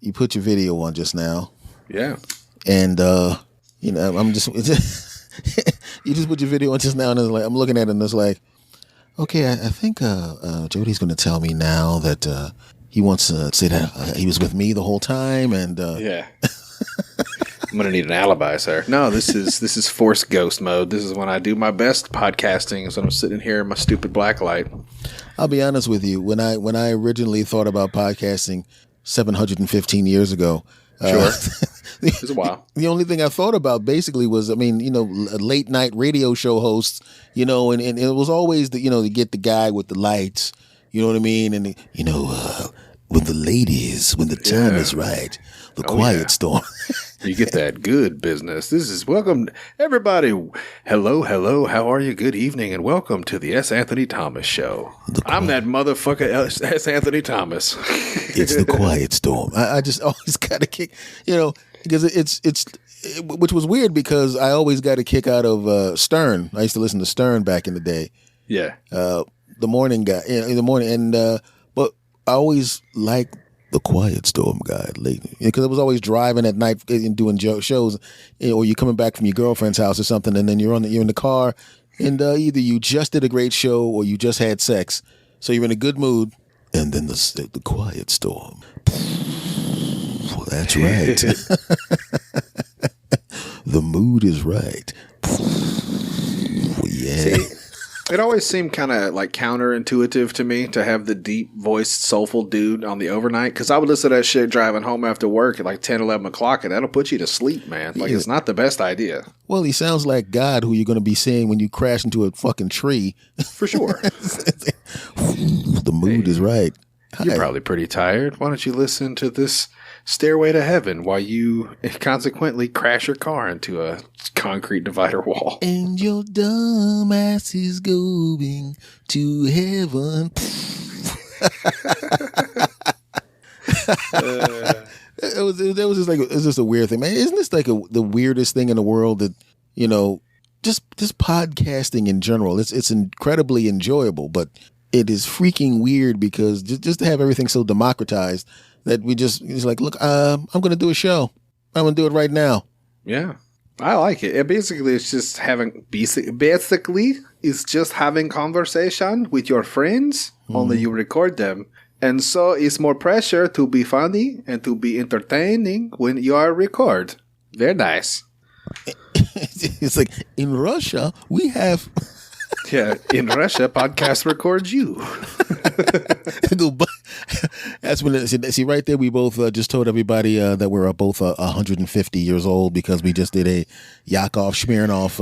you put your video on just now. Yeah. And, I'm just, you just put your video on just now, and it's like, I'm looking at it, and it's like, okay, I think Jodie's going to tell me now that he wants to say that he was with me the whole time, and yeah. I'm going to need an alibi, sir. No, this is forced ghost mode. This is when I do my best podcasting, is when I'm sitting here in my stupid black light. I'll be honest with you. When I originally thought about podcasting 715 years ago, sure. It was a while. The only thing I thought about basically was, late night radio show hosts, and it was always to get the guy with the lights, you know what I mean? And, when the time is right, the quiet storm. You get that good business. This is welcome, everybody. Hello. How are you? Good evening, and welcome to the S. Anthony Thomas Show. I'm that motherfucker S. Anthony Thomas. It's the quiet storm. I just always got a kick, because it's which was weird because I always got a kick out of Stern. I used to listen to Stern back in the day. Yeah. The morning guy in the morning, and but I always liked the quiet storm guy lately, because I was always driving at night and doing shows, or you're coming back from your girlfriend's house or something, and then you're in the car, and either you just did a great show or you just had sex, so you're in a good mood, and then the quiet storm. Well, that's right. The mood is right. Yeah. See, it always seemed kind of like counterintuitive to me to have the deep voiced, soulful dude on the overnight, because I would listen to that shit driving home after work at like 10, 11 o'clock, and that'll put you to sleep, man. Like, it's not the best idea. Well, he sounds like God, who you're going to be seeing when you crash into a fucking tree. For sure. The mood is right. You're probably pretty tired. Why don't you listen to this Stairway to Heaven while you consequently crash your car into a concrete divider wall? And your dumb ass is going to heaven. It was just like, it's just a weird thing, man. Isn't this like the weirdest thing in the world that, just podcasting in general, it's incredibly enjoyable, but it is freaking weird because just to have everything so democratized that it's like, look, I'm going to do a show. I'm going to do it right now. Yeah. I like it. Basically, it's just having conversation with your friends, only you record them. And so it's more pressure to be funny and to be entertaining when you are record. Very nice. It's like, in Russia, we have... Yeah, in Russia, podcast records you. That's when, see, right there, we both just told everybody that we're both 150 years old because we just did a Yakov Smirnoff.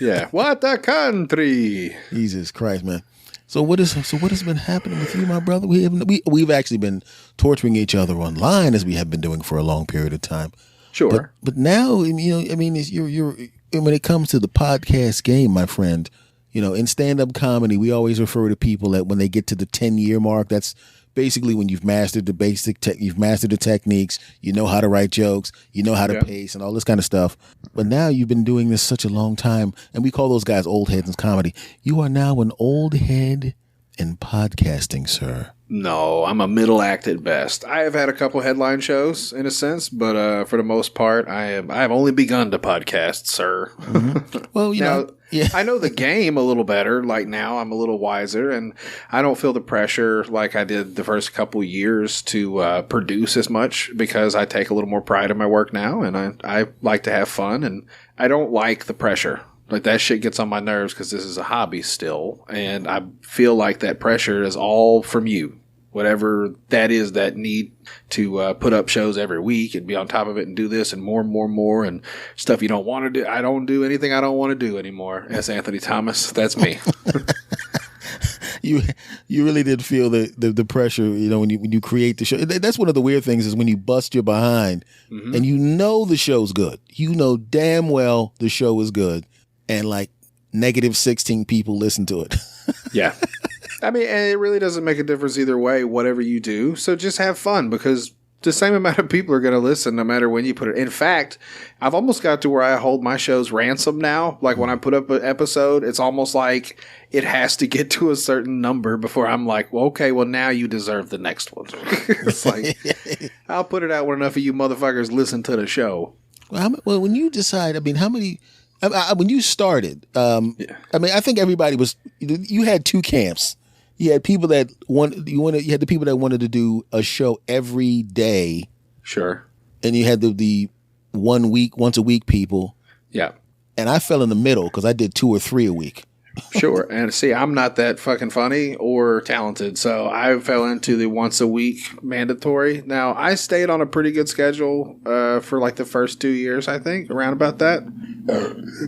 Yeah, what a country! Jesus Christ, man. So what has been happening with you, my brother? We've actually been torturing each other online, as we have been doing for a long period of time. Sure, but now, you're when it comes to the podcast game, my friend. In stand-up comedy, we always refer to people that when they get to the 10-year mark, that's basically when you've mastered the you've mastered the techniques, you know how to write jokes, you know how to pace and all this kind of stuff. But now you've been doing this such a long time, and we call those guys old heads in comedy. You are now an old head in podcasting, sir. No, I'm a middle act at best. I have had a couple headline shows in a sense, but for the most part, I have only begun to podcast, sir. Mm-hmm. Well, I know the game a little better. Like now, I'm a little wiser, and I don't feel the pressure like I did the first couple years to produce as much because I take a little more pride in my work now, and I like to have fun, and I don't like the pressure. Like, that shit gets on my nerves because this is a hobby still, and I feel like that pressure is all from you. Whatever that is, that need to put up shows every week and be on top of it and do this and more and stuff you don't want to do. I don't do anything I don't want to do anymore. S. Anthony Thomas, that's me. You really did feel the pressure, when you create the show. That's one of the weird things is when you bust your behind and the show's good. You know damn well the show is good, and like negative 16 people listen to it. Yeah. I mean, and it really doesn't make a difference either way, whatever you do. So just have fun, because the same amount of people are going to listen no matter when you put it. In fact, I've almost got to where I hold my shows ransom now. Like when I put up an episode, it's almost like it has to get to a certain number before I'm like, well, okay, well, now you deserve the next one. It's like, I'll put it out when enough of you motherfuckers listen to the show. Well, when you decide, I mean, how many, when you started, I mean, I think everybody was, you had two camps. You had people that you had the people that wanted to do a show every day. Sure. And you had the once a week people. Yeah. And I fell in the middle because I did 2 or 3 a week. Sure. And see, I'm not that fucking funny or talented. So I fell into the once a week mandatory. Now, I stayed on a pretty good schedule for like the first 2 years, I think, around about that.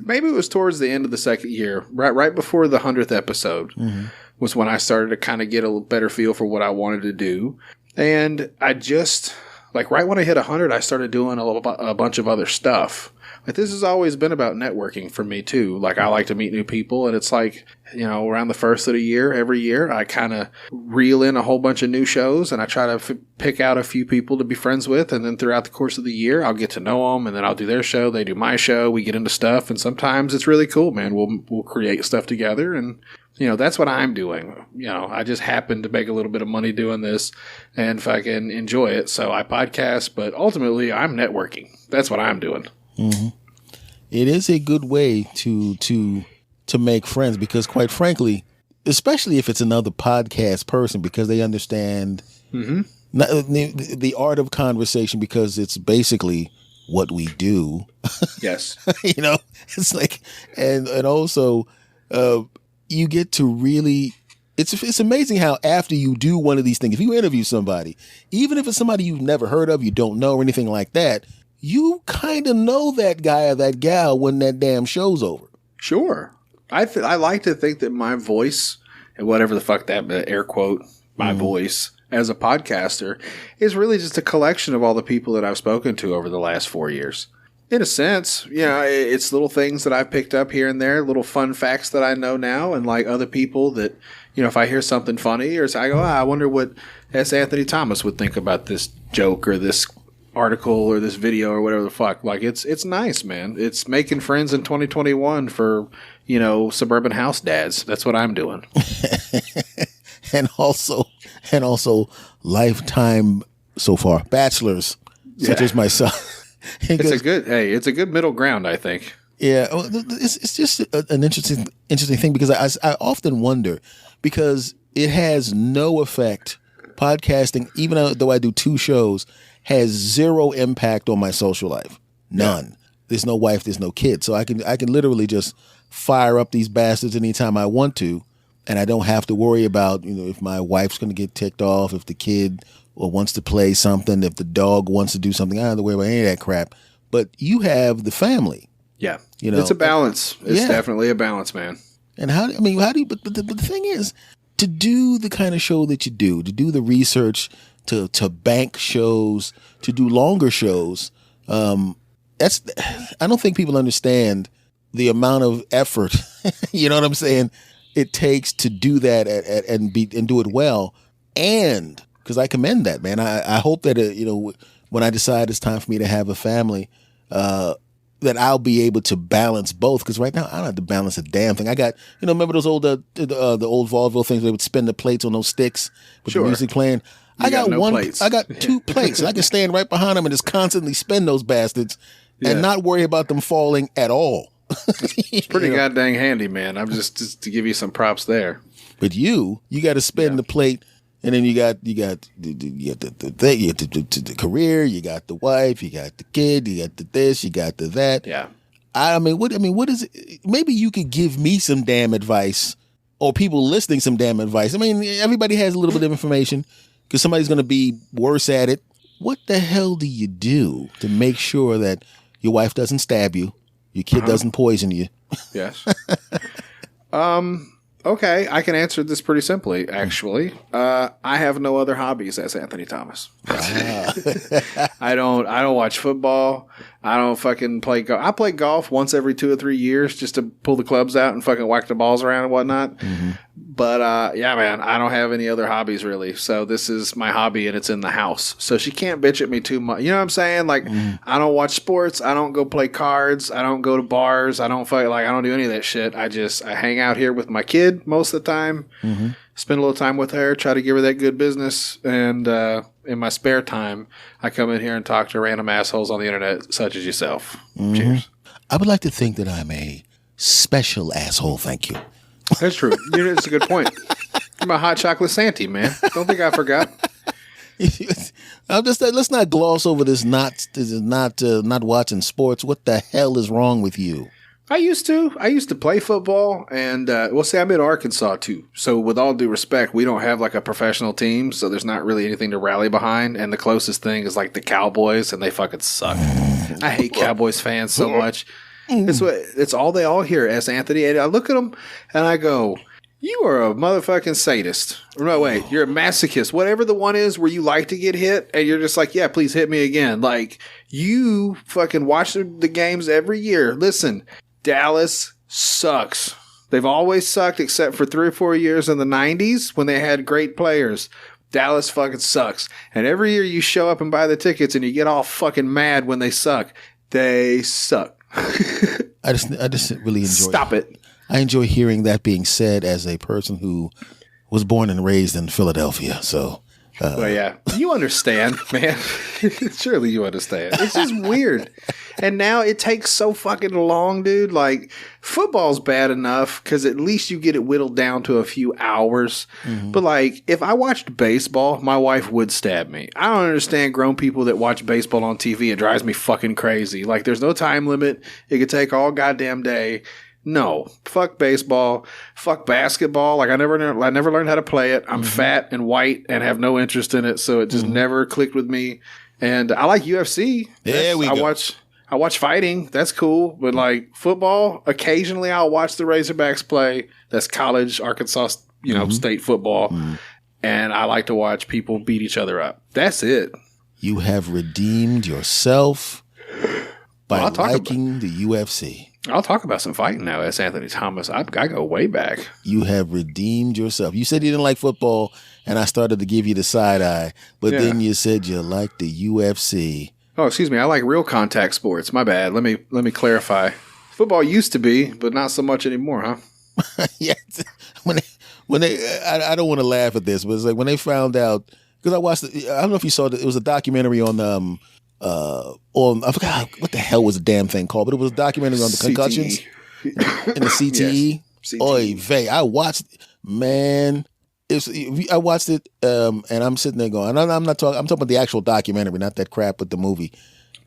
Maybe it was towards the end of the second year, right before the 100th episode. Mm-hmm. Was when I started to kind of get a better feel for what I wanted to do. And I just, like right when I hit 100, I started doing a bunch of other stuff. Like this has always been about networking for me too. Like I like to meet new people, and it's like, you know, around the first of the year, every year, I kind of reel in a whole bunch of new shows, and I try to pick out a few people to be friends with, and then throughout the course of the year, I'll get to know them, and then I'll do their show, they do my show, we get into stuff, and sometimes it's really cool, man. We'll create stuff together, and you know, that's what I'm doing. You know, I just happen to make a little bit of money doing this and fucking enjoy it. So I podcast, but ultimately I'm networking. That's what I'm doing. Mm-hmm. It is a good way to make friends because, quite frankly, especially if it's another podcast person, because they understand the art of conversation, because it's basically what we do. Yes. You know, it's like, and also, you get to really, it's amazing how after you do one of these things, if you interview somebody, even if it's somebody you've never heard of, you don't know or anything like that, you kind of know that guy or that gal when that damn show's over. Sure. I like to think that my voice, and whatever the fuck that air quote, my voice as a podcaster, is really just a collection of all the people that I've spoken to over the last 4 years. In a sense, you know, it's little things that I've picked up here and there, little fun facts that I know now, and like other people that, you know, if I hear something funny or I go, I wonder what S. Anthony Thomas would think about this joke or this article or this video or whatever the fuck. Like it's nice, man. It's making friends in 2021 for, you know, suburban house dads. That's what I'm doing. and also lifetime so far bachelors such as myself. It's a good middle ground, I think. Yeah, it's just an interesting thing because I often wonder, because it has no effect. Podcasting, even though I do 2 shows, has 0 impact on my social life. None. Yeah. There's no wife, there's no kid, so I can literally just fire up these bastards anytime I want to, and I don't have to worry about, you know, if my wife's going to get ticked off, if the kid wants to play something, if the dog wants to do something. I don't have to worry about any of that crap. But you have the family. Yeah. You know, it's a balance. It's definitely a balance, man. And how do you, but the thing is, to do the kind of show that you do, to do the research, to bank shows, to do longer shows, I don't think people understand the amount of effort, you know what I'm saying, it takes to do that and do it well. And because I commend that, man. I hope that, you know, when I decide it's time for me to have a family, that I'll be able to balance both. Because right now, I don't have to balance a damn thing. I got, you know, remember those old, the old vaudeville things where they would spin the plates on those sticks with the music playing? I got plates. I got 2 plates. And I can stand right behind them and just constantly spin those bastards and not worry about them falling at all. It's pretty goddamn handy, man. I'm just to give you some props there. But you got to spin the plate. And then you got the career, you got the wife, you got the kid, you got the this, you got the that. Yeah. What is it? Maybe you could give me some damn advice, or people listening some damn advice. I mean, everybody has a little bit of information because somebody's going to be worse at it. What the hell do you do to make sure that your wife doesn't stab you, your kid doesn't poison you? Yes. Okay, I can answer this pretty simply, actually. I have no other hobbies as Anthony Thomas. I don't watch football. I don't fucking play golf. I play golf once every 2 or 3 years just to pull the clubs out and fucking whack the balls around and whatnot. Mm-hmm. But, yeah, man, I don't have any other hobbies really. So this is my hobby and it's in the house. So she can't bitch at me too much. You know what I'm saying? Like, I don't watch sports. I don't go play cards. I don't go to bars. I don't fight. Like, I don't do any of that shit. I hang out here with my kid most of the time. Mm-hmm. Spend a little time with her. Try to give her that good business. And, in my spare time, I come in here and talk to random assholes on the internet, such as yourself. Mm-hmm. Cheers. I would like to think that I'm a special asshole. Thank you. That's true. It's a good point. I'm a hot chocolate Santy, man. Don't think I forgot. I'm just let's not gloss over this. Not watching sports. What the hell is wrong with you? I used to play football, and see, I'm in Arkansas too. So, with all due respect, we don't have like a professional team, so there's not really anything to rally behind. And the closest thing is like the Cowboys, and they fucking suck. I hate Cowboys fans so much. It's all they all hear, S. Anthony. And I look at them and I go, you are a motherfucking sadist. No, wait, you're a masochist. Whatever the one is where you like to get hit and you're just like, yeah, please hit me again. Like, you fucking watch the games every year. Listen, Dallas sucks. They've always sucked except for 3 or 4 years in the 90s when they had great players. Dallas fucking sucks. And every year you show up and buy the tickets and you get all fucking mad when they suck. They suck. I just really enjoy Stop it. I enjoy hearing that being said as a person who was born and raised in Philadelphia. So, well, yeah, you understand, man. Surely you understand. It's just weird. And now it takes so fucking long, dude. Like, football's bad enough because at least you get it whittled down to a few hours. Mm-hmm. But, like, if I watched baseball, my wife would stab me. I don't understand grown people that watch baseball on TV. It drives me fucking crazy. Like, there's no time limit. It could take all goddamn day. No, fuck baseball, fuck basketball. Like I never learned how to play it. I'm fat and white and have no interest in it, so it just never clicked with me. And I like UFC. I watch fighting. That's cool. But like football, occasionally I'll watch the Razorbacks play. That's college Arkansas, state football. And I like to watch people beat each other up. That's it. You have redeemed yourself by liking the UFC. I'll talk about some fighting now, S. Anthony Thomas. I go way back. You have redeemed yourself. You said you didn't like football, and I started to give you the side eye, but then you said you like the UFC. Oh, excuse me. I like real contact sports. My bad. Let me clarify. Football used to be, but not so much anymore, huh? Yeah. I don't want to laugh at this, but it's like when they found out, because I watched. I don't know if you saw it was a documentary on I forgot what the hell was the damn thing called, but it was a documentary on the concussions and the CTE. Yes, CTE. Oy vey, I watched, man. I watched it, and I'm sitting there going, and I'm talking about the actual documentary, not that crap with the movie.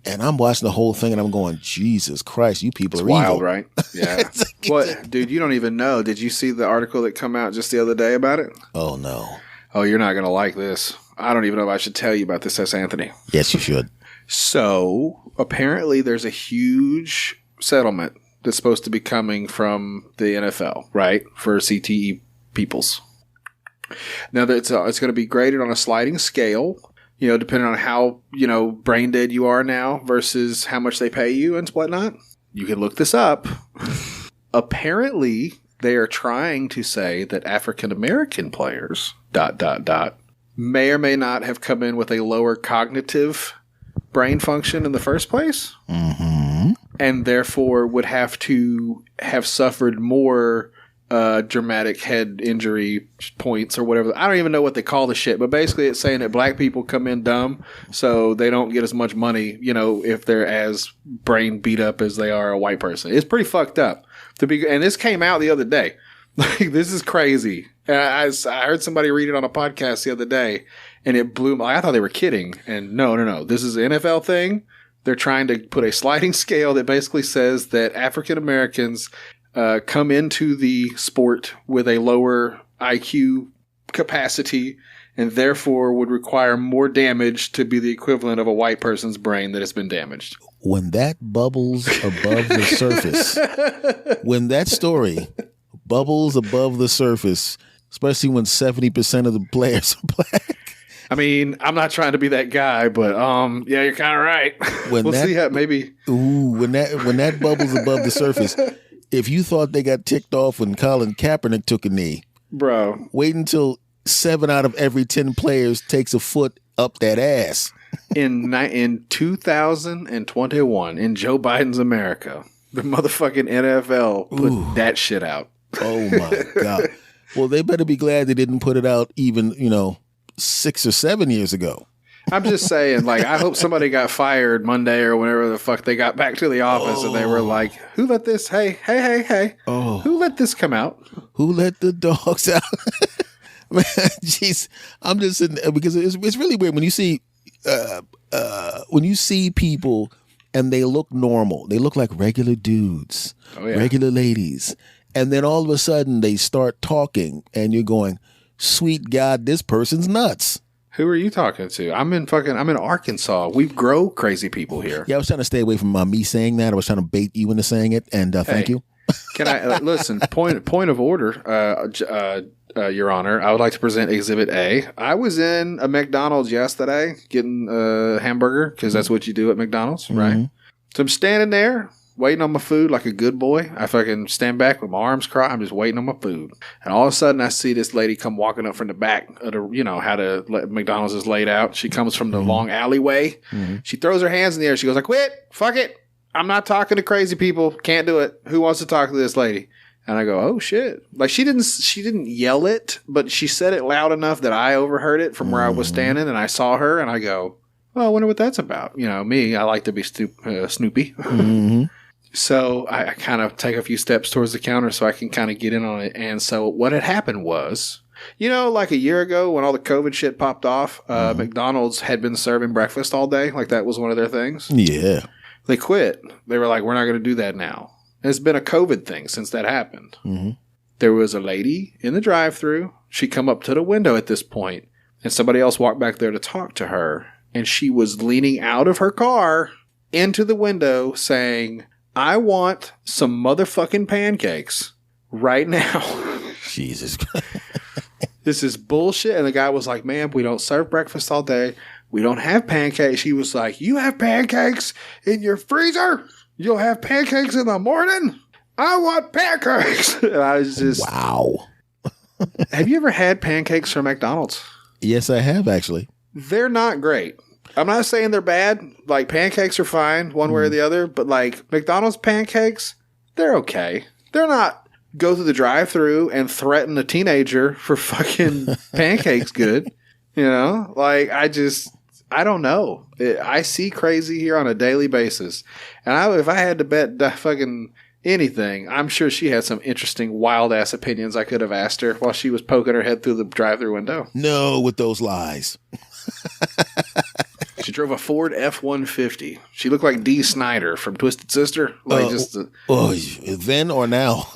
And I'm watching the whole thing, and I'm going, Jesus Christ, you people are wild, evil. Right? Yeah. What, dude? You don't even know. Did you see the article that come out just the other day about it? Oh no. Oh, you're not gonna like this. I don't even know if I should tell you about this, S. Anthony. Yes, you should. So, apparently there's a huge settlement that's supposed to be coming from the NFL, right, for CTE peoples. Now, it's going to be graded on a sliding scale, depending on how, brain dead you are now versus how much they pay you and whatnot. You can look this up. Apparently, they are trying to say that African-American players, ... may or may not have come in with a lower cognitive brain function in the first place, and therefore would have to have suffered more dramatic head injury points or whatever. I don't even know what they call the shit, but basically it's saying that black people come in dumb, so they don't get as much money, if they're as brain beat up as they are a white person. It's pretty fucked up and this came out the other day. Like, this is crazy. And I heard somebody read it on a podcast the other day, and it blew my. I thought they were kidding. And no. This is an NFL thing. They're trying to put a sliding scale that basically says that African Americans come into the sport with a lower IQ capacity and therefore would require more damage to be the equivalent of a white person's brain that has been damaged. When that bubbles above the surface, when that story bubbles above the surface, especially when 70% of the players are black, I mean, I'm not trying to be that guy, but yeah, you're kind of right. We'll see how maybe. Ooh, when that bubbles above the surface, if you thought they got ticked off when Colin Kaepernick took a knee, bro, wait until 7 out of every 10 players takes a foot up that ass. In 2021, in Joe Biden's America, the motherfucking NFL put that shit out. Oh my God. Well, they better be glad they didn't put it out even, 6 or 7 years ago. I'm just saying, like, I hope somebody got fired Monday or whenever the fuck they got back to the office and they were like, who let this, hey. Who let this come out? Who let the dogs out? Man, jeez. I'm just sitting there because it's really weird when you see people and they look normal. They look like regular dudes, regular ladies. And then all of a sudden they start talking and you're going, sweet God, this person's nuts. Who are you talking to? I'm in Arkansas. We grow crazy people here. Yeah, I was trying to stay away from me saying that. I was trying to bait you into saying it. And thank you. Can I listen? Point of order, Your Honor. I would like to present Exhibit A. I was in a McDonald's yesterday getting a hamburger because that's what you do at McDonald's, right? So I'm standing there waiting on my food like a good boy. I fucking stand back with my arms crossed. I'm just waiting on my food. And all of a sudden I see this lady come walking up from the back of the, how the McDonald's is laid out. She comes from the long alleyway. She throws her hands in the air. She goes like, quit, fuck it. I'm not talking to crazy people. Can't do it. Who wants to talk to this lady? And I go, oh shit. Like she didn't yell it, but she said it loud enough that I overheard it from where I was standing and I saw her and I go, well, I wonder what that's about. Me, I like to be snoopy. So I kind of take a few steps towards the counter so I can kind of get in on it. And so what had happened was, like a year ago when all the COVID shit popped off, McDonald's had been serving breakfast all day. Like that was one of their things. Yeah. They quit. They were like, we're not going to do that now. It's been a COVID thing since that happened. There was a lady in the drive-thru. She come up to the window at this point, and somebody else walked back there to talk to her. And she was leaning out of her car into the window saying, I want some motherfucking pancakes right now. Jesus Christ. This is bullshit. And the guy was like, ma'am, we don't serve breakfast all day. We don't have pancakes. He was like, you have pancakes in your freezer? You'll have pancakes in the morning? I want pancakes. And I was just... Wow. Have you ever had pancakes from McDonald's? Yes, I have, actually. They're not great. I'm not saying they're bad. Like, pancakes are fine one way or the other. But, like, McDonald's pancakes, they're okay. They're not go through the drive-thru and threaten a teenager for fucking pancakes good. Like, I don't know. I see crazy here on a daily basis. And if I had to bet fucking anything, I'm sure she had some interesting wild-ass opinions I could have asked her while she was poking her head through the drive-thru window. No, with those lies. She drove a Ford F-150. She looked like Dee Snider from Twisted Sister. Then or now?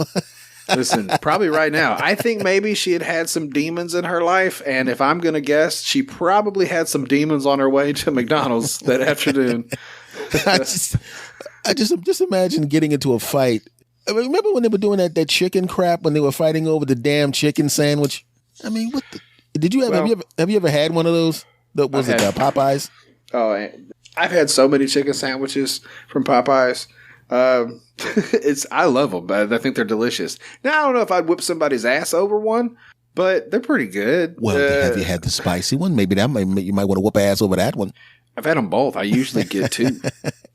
Listen, probably right now. I think maybe she had some demons in her life, and if I'm going to guess, she probably had some demons on her way to McDonald's that afternoon. I just imagine getting into a fight. I mean, remember when they were doing that chicken crap when they were fighting over the damn chicken sandwich? I mean, what the... Did you have you ever had one of those? Was it Popeyes? Oh, I've had so many chicken sandwiches from Popeyes. I love them, but I think they're delicious. Now I don't know if I'd whip somebody's ass over one, but they're pretty good. Well, have you had the spicy one? Maybe you might want to whoop ass over that one. I've had them both. I usually get two.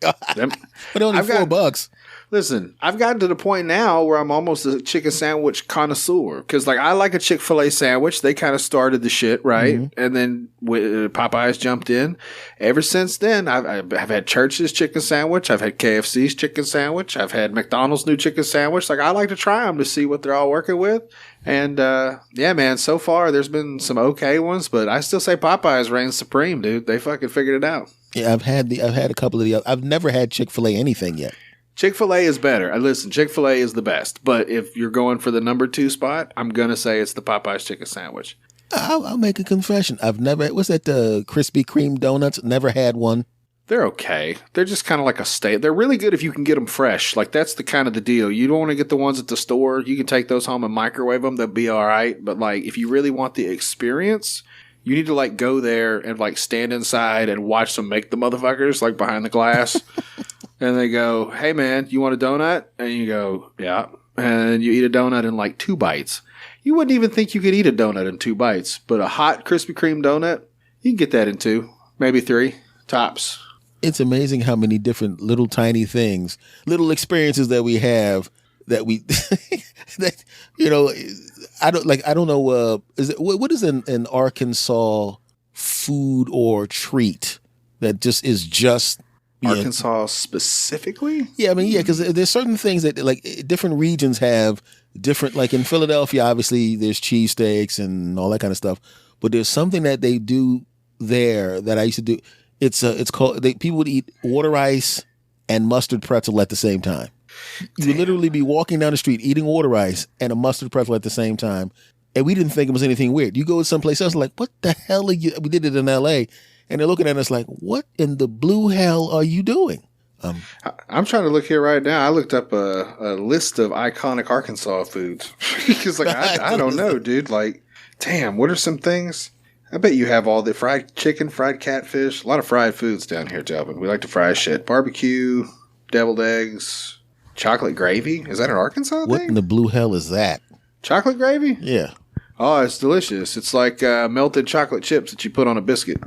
But only $4. Listen, I've gotten to the point now where I'm almost a chicken sandwich connoisseur. Because, I like a Chick-fil-A sandwich. They kind of started the shit, right? And then Popeyes jumped in. Ever since then, I've had Church's chicken sandwich. I've had KFC's chicken sandwich. I've had McDonald's new chicken sandwich. I like to try them to see what they're all working with. And, yeah, man, so far there's been some okay ones. But I still say Popeyes reigns supreme, dude. They fucking figured it out. Yeah, I've had a couple of the other. I've never had Chick-fil-A anything yet. Chick-fil-A is better. Listen, Chick-fil-A is the best. But if you're going for the number 2 spot, I'm going to say it's the Popeyes chicken sandwich. I'll make a confession. I've never, what's that, Krispy Kreme donuts? Never had one. They're okay. They're just kind of like a steak. They're really good if you can get them fresh. Like, that's the kind of the deal. You don't want to get the ones at the store. You can take those home and microwave them. They'll be all right. But, if you really want the experience, You need to like go there and like stand inside and watch them make the motherfuckers like behind the glass. And they go, "Hey man, you want a donut?" And you go, "Yeah." And you eat a donut in like 2 bites. You wouldn't even think you could eat a donut in 2 bites, but a hot Krispy Kreme donut, you can get that in 2, maybe 3 tops. It's amazing how many different little tiny things, little experiences that we have that we that I don't know what is an Arkansas food or treat that just Arkansas specifically? Yeah, I mean, yeah, because there's certain things that like different regions have different. Like in Philadelphia, obviously there's cheesesteaks and all that kind of stuff. But there's something that they do there that I used to do. It's called people would eat water ice and mustard pretzel at the same time. You would literally be walking down the street eating water ice and a mustard pretzel at the same time, and we didn't think it was anything weird. You go to someplace else, like, what the hell are you? We did it in L.A. and they're looking at us like, what in the blue hell are you doing? I'm trying to look here right now. I looked up a list of iconic Arkansas foods. Because like I don't know, dude. Like, damn, what are some things? I bet you have all the fried chicken, fried catfish, a lot of fried foods down here, Delvin. We like to fry shit. Barbecue, deviled eggs, chocolate gravy. Is that an Arkansas thing? What in the blue hell is that? Chocolate gravy? Yeah. Oh, it's delicious. It's like melted chocolate chips that you put on a biscuit.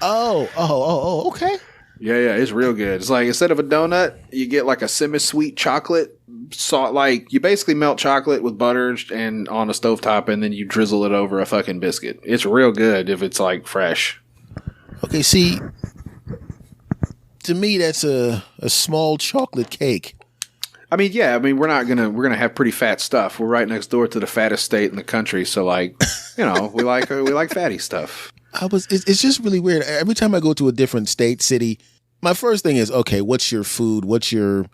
Okay. Yeah, it's real good. It's like instead of a donut, you get like a semi-sweet chocolate salt. Like you basically melt chocolate with butter and on a stovetop, and then you drizzle it over a fucking biscuit. It's real good if it's like fresh. Okay, see, to me that's a small chocolate cake. I mean, yeah. I mean, we're gonna have pretty fat stuff. We're right next door to the fattest state in the country, so like, we like fatty stuff. It's just really weird. Every time I go to a different state, city, my first thing is, okay, what's your food? What's your,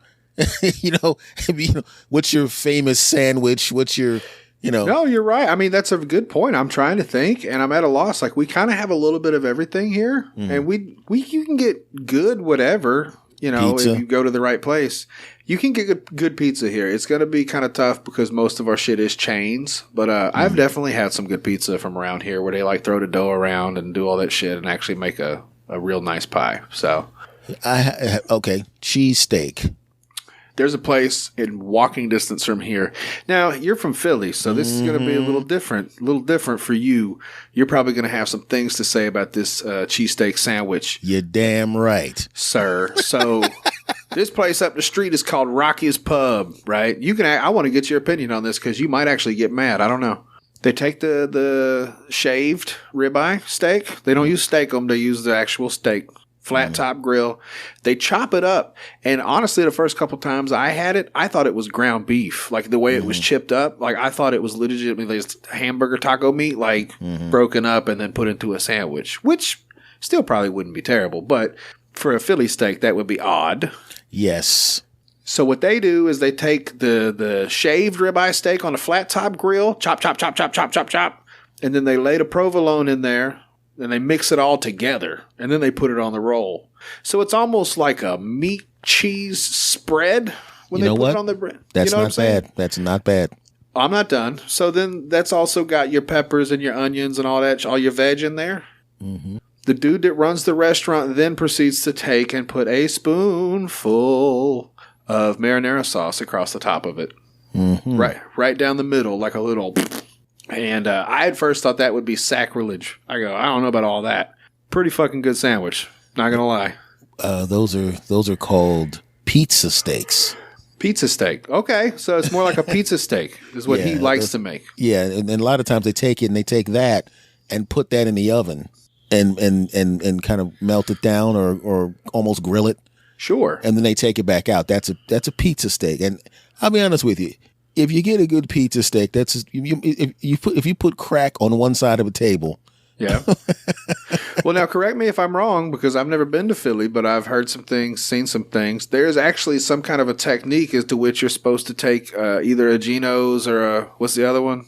what's your famous sandwich? What's your, No, you're right. I mean, that's a good point. I'm trying to think, and I'm at a loss. Like, we kind of have a little bit of everything here, and you can get good whatever, pizza. if you go to the right place. You can get good pizza here. It's going to be kind of tough because most of our shit is chains. But I've definitely had some good pizza from around here where they like throw the dough around and do all that shit and actually make a real nice pie. So, okay, cheesesteak. There's a place in walking distance from here. Now, you're from Philly, so this is going to be a little different for you. You're probably going to have some things to say about this cheesesteak sandwich. You're damn right, sir. So this place up the street is called Rocky's Pub, right? I want to get your opinion on this because you might actually get mad. I don't know. They take the shaved ribeye steak. They don't use steak-um. They use the actual steak. Flat top grill. They chop it up. And honestly, the first couple times I had it, I thought it was ground beef. Like the way it was chipped up. Like I thought it was legitimately just hamburger taco meat, like broken up and then put into a sandwich, which still probably wouldn't be terrible. But for a Philly steak, that would be odd. Yes. So what they do is they take the shaved ribeye steak on a flat top grill, chop, chop, chop, chop, chop, chop, chop. And then they lay the provolone in there. And they mix it all together, and then they put it on the roll. So it's almost like a meat cheese spread when they put it on the bread. That's not bad. That's not bad. I'm not done. So then that's also got your peppers and your onions and all that, all your veg in there. Mm-hmm. The dude that runs the restaurant then proceeds to take and put a spoonful of marinara sauce across the top of it. Mm-hmm. Right down the middle, like a little... And I at first thought that would be sacrilege. I don't know about all that. Pretty fucking good sandwich. Not gonna lie. Those are called pizza steaks. Pizza steak. Okay, so it's more like a pizza steak is what he likes to make. Yeah, and a lot of times they take that and put that in the oven and kind of melt it down or almost grill it. Sure. And then they take it back out. That's a pizza steak. And I'll be honest with you. If you get a good pizza steak, if you put crack on one side of a table. Yeah. Well, now correct me if I'm wrong because I've never been to Philly, but I've heard some things, seen some things. There's actually some kind of a technique as to which you're supposed to take either a Geno's or what's the other one?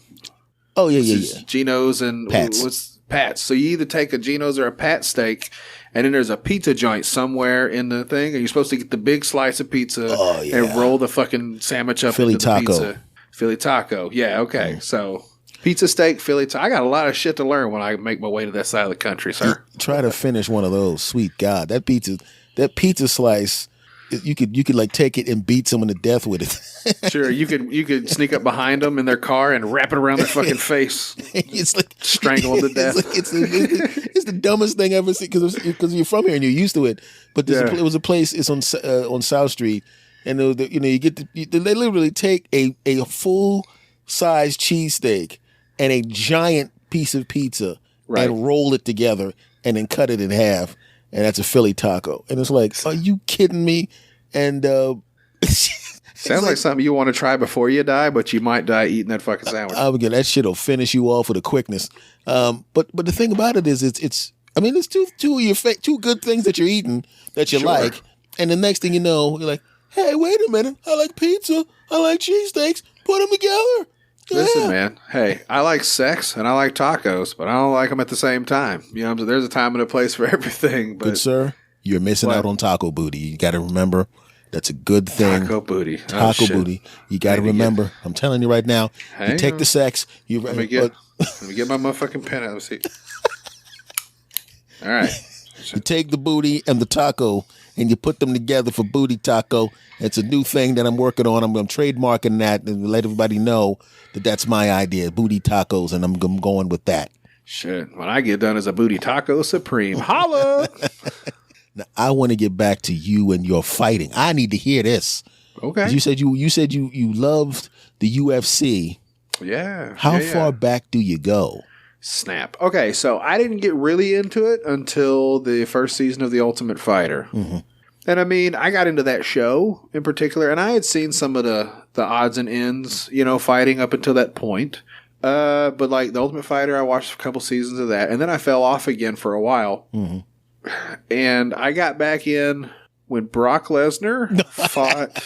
Oh yeah. Geno's and Pat's. Pat's. So you either take a Geno's or a Pat steak. And then there's a pizza joint somewhere in the thing, and you're supposed to get the big slice of pizza and roll the fucking sandwich up into the pizza. Philly taco. Yeah, okay. So Pizza steak, Philly. I got a lot of shit to learn when I make my way to that side of the country, sir. Try to finish one of those. Sweet God, that pizza slice. You could like take it and beat someone to death with it. Sure, you could sneak up behind them in their car and wrap it around their fucking face. It's like strangle them to death. It's the dumbest thing I've ever seen because you're from here and you're used to it. But it was a place. It's on South Street, and they literally take a full size cheesesteak and a giant piece of pizza and roll it together and then cut it in half. And that's a Philly taco. And it's like, are you kidding me? And sounds like something you want to try before you die, but you might die eating that fucking sandwich. Again, that shit will finish you off with a quickness. But the thing about it is, it's two good things that you're eating that you like, and the next thing you know, you're like, hey, wait a minute, I like pizza, I like cheesesteaks, put them together. Yeah. Listen, man. Hey, I like sex and I like tacos, but I don't like them at the same time. You know, there's a time and a place for everything. But good sir, you're missing out on taco booty. You got to remember that's a good thing. Taco booty. Taco booty. You got to remember. I'm telling you right now. You take the sex. Let me get my motherfucking pen out. Let's see. All right. You take the booty and the taco, and you put them together for booty taco. It's a new thing that I'm working on. I'm trademarking that and let everybody know that that's my idea, booty tacos, and I'm going with that. Shit. When I get done as a booty taco supreme, holla! Now, I want to get back to you and your fighting. I need to hear this. Okay. You said you loved the UFC. Yeah. How far back do you go? Snap. Okay, so I didn't get really into it until the first season of The Ultimate Fighter. Mm-hmm. And I mean, I got into that show in particular, and I had seen some of the odds and ends, fighting up until that point. But like The Ultimate Fighter, I watched a couple seasons of that, and then I fell off again for a while. Mm-hmm. And I got back in when Brock Lesnar fought.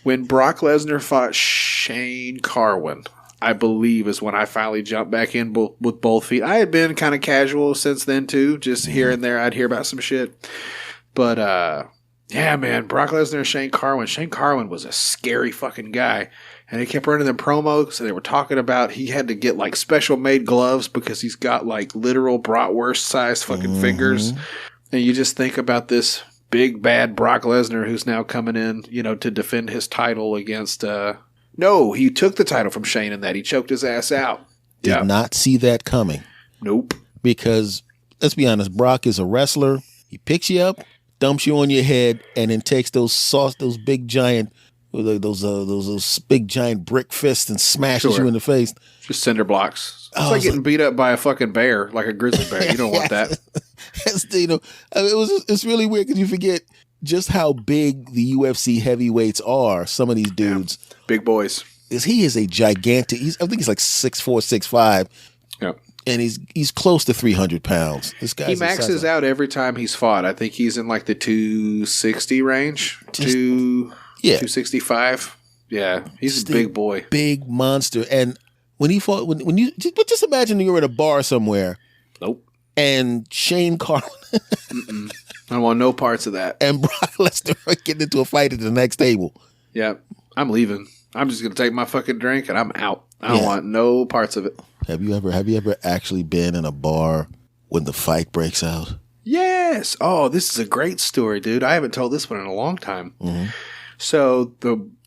When Brock Lesnar fought Shane Carwin, I believe, is when I finally jumped back in with both feet. I had been kind of casual since then too, just here and there. I'd hear about some shit. But, yeah, man, Brock Lesnar and Shane Carwin. Shane Carwin was a scary fucking guy. And they kept running them promos, and they were talking about he had to get, like, special-made gloves because he's got, like, literal bratwurst-sized fucking fingers. And you just think about this big, bad Brock Lesnar who's now coming in, to defend his title against, no, he took the title from Shane in that. He choked his ass out. Did not see that coming. Nope. Because, let's be honest, Brock is a wrestler. He picks you up, dumps you on your head, and then takes those big giant, those big giant brick fists and smashes you in the face. Just cinder blocks. It's like getting beat up by a fucking bear, like a grizzly bear. You don't want that. It's really weird because you forget just how big the UFC heavyweights are. Some of these dudes, big boys. He is a gigantic. I think he's like 6'4", 6'5". Yep. And he's close to 300 pounds. This guy. He maxes out every time he's fought. I think he's in like the 260 range. 265. Yeah, he's a big boy, big monster. And when he fought, when you just imagine you're at a bar somewhere. Nope. And Shane Carwin. I don't want no parts of that. And Brock Lesnar are getting into a fight at the next table. Yeah, I'm leaving. I'm just gonna take my fucking drink and I'm out. I don't want no parts of it. Have you ever actually been in a bar when the fight breaks out? Yes. Oh, this is a great story, dude. I haven't told this one in a long time. Mm-hmm. So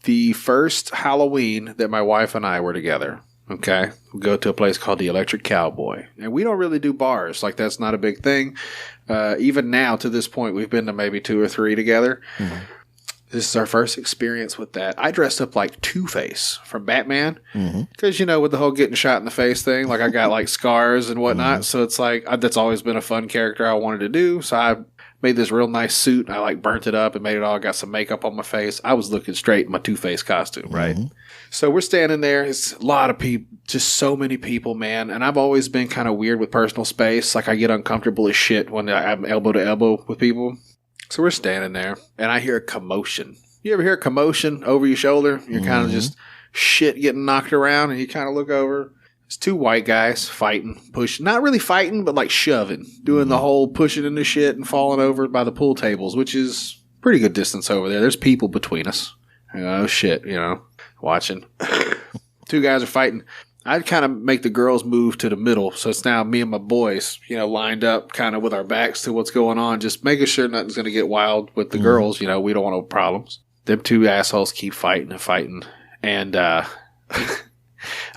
the first Halloween that my wife and I were together, okay, we go to a place called the Electric Cowboy, and we don't really do bars. Like, that's not a big thing. Even now, to this point, we've been to maybe 2 or 3 together. Mm-hmm. This is our first experience with that. I dressed up like Two-Face from Batman because, with the whole getting shot in the face thing, like I got like scars and whatnot. Mm-hmm. So it's like that's always been a fun character I wanted to do. So I made this real nice suit. I like burnt it up and made it all, got some makeup on my face. I was looking straight in my Two-Face costume, right? Mm-hmm. So we're standing there. It's a lot of people, just so many people, man. And I've always been kind of weird with personal space. Like I get uncomfortable as shit when I'm elbow to elbow with people. So we're standing there, and I hear a commotion. You ever hear a commotion over your shoulder? You're kind of just shit getting knocked around, and you kind of look over. It's 2 white guys fighting, pushing. Not really fighting, but like shoving. Doing the whole pushing into shit and falling over by the pool tables, which is pretty good distance over there. There's people between us. Oh, shit, watching. 2 guys are fighting. I'd kind of make the girls move to the middle. So it's now me and my boys, lined up kind of with our backs to what's going on, just making sure nothing's going to get wild with the girls. We don't want no problems. Them two assholes keep fighting and fighting. And,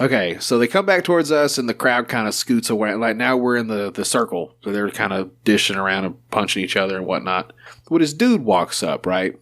okay, so they come back towards us and the crowd kind of scoots away. Like now we're in the circle. So they're kind of dishing around and punching each other and whatnot. When this dude walks up, right?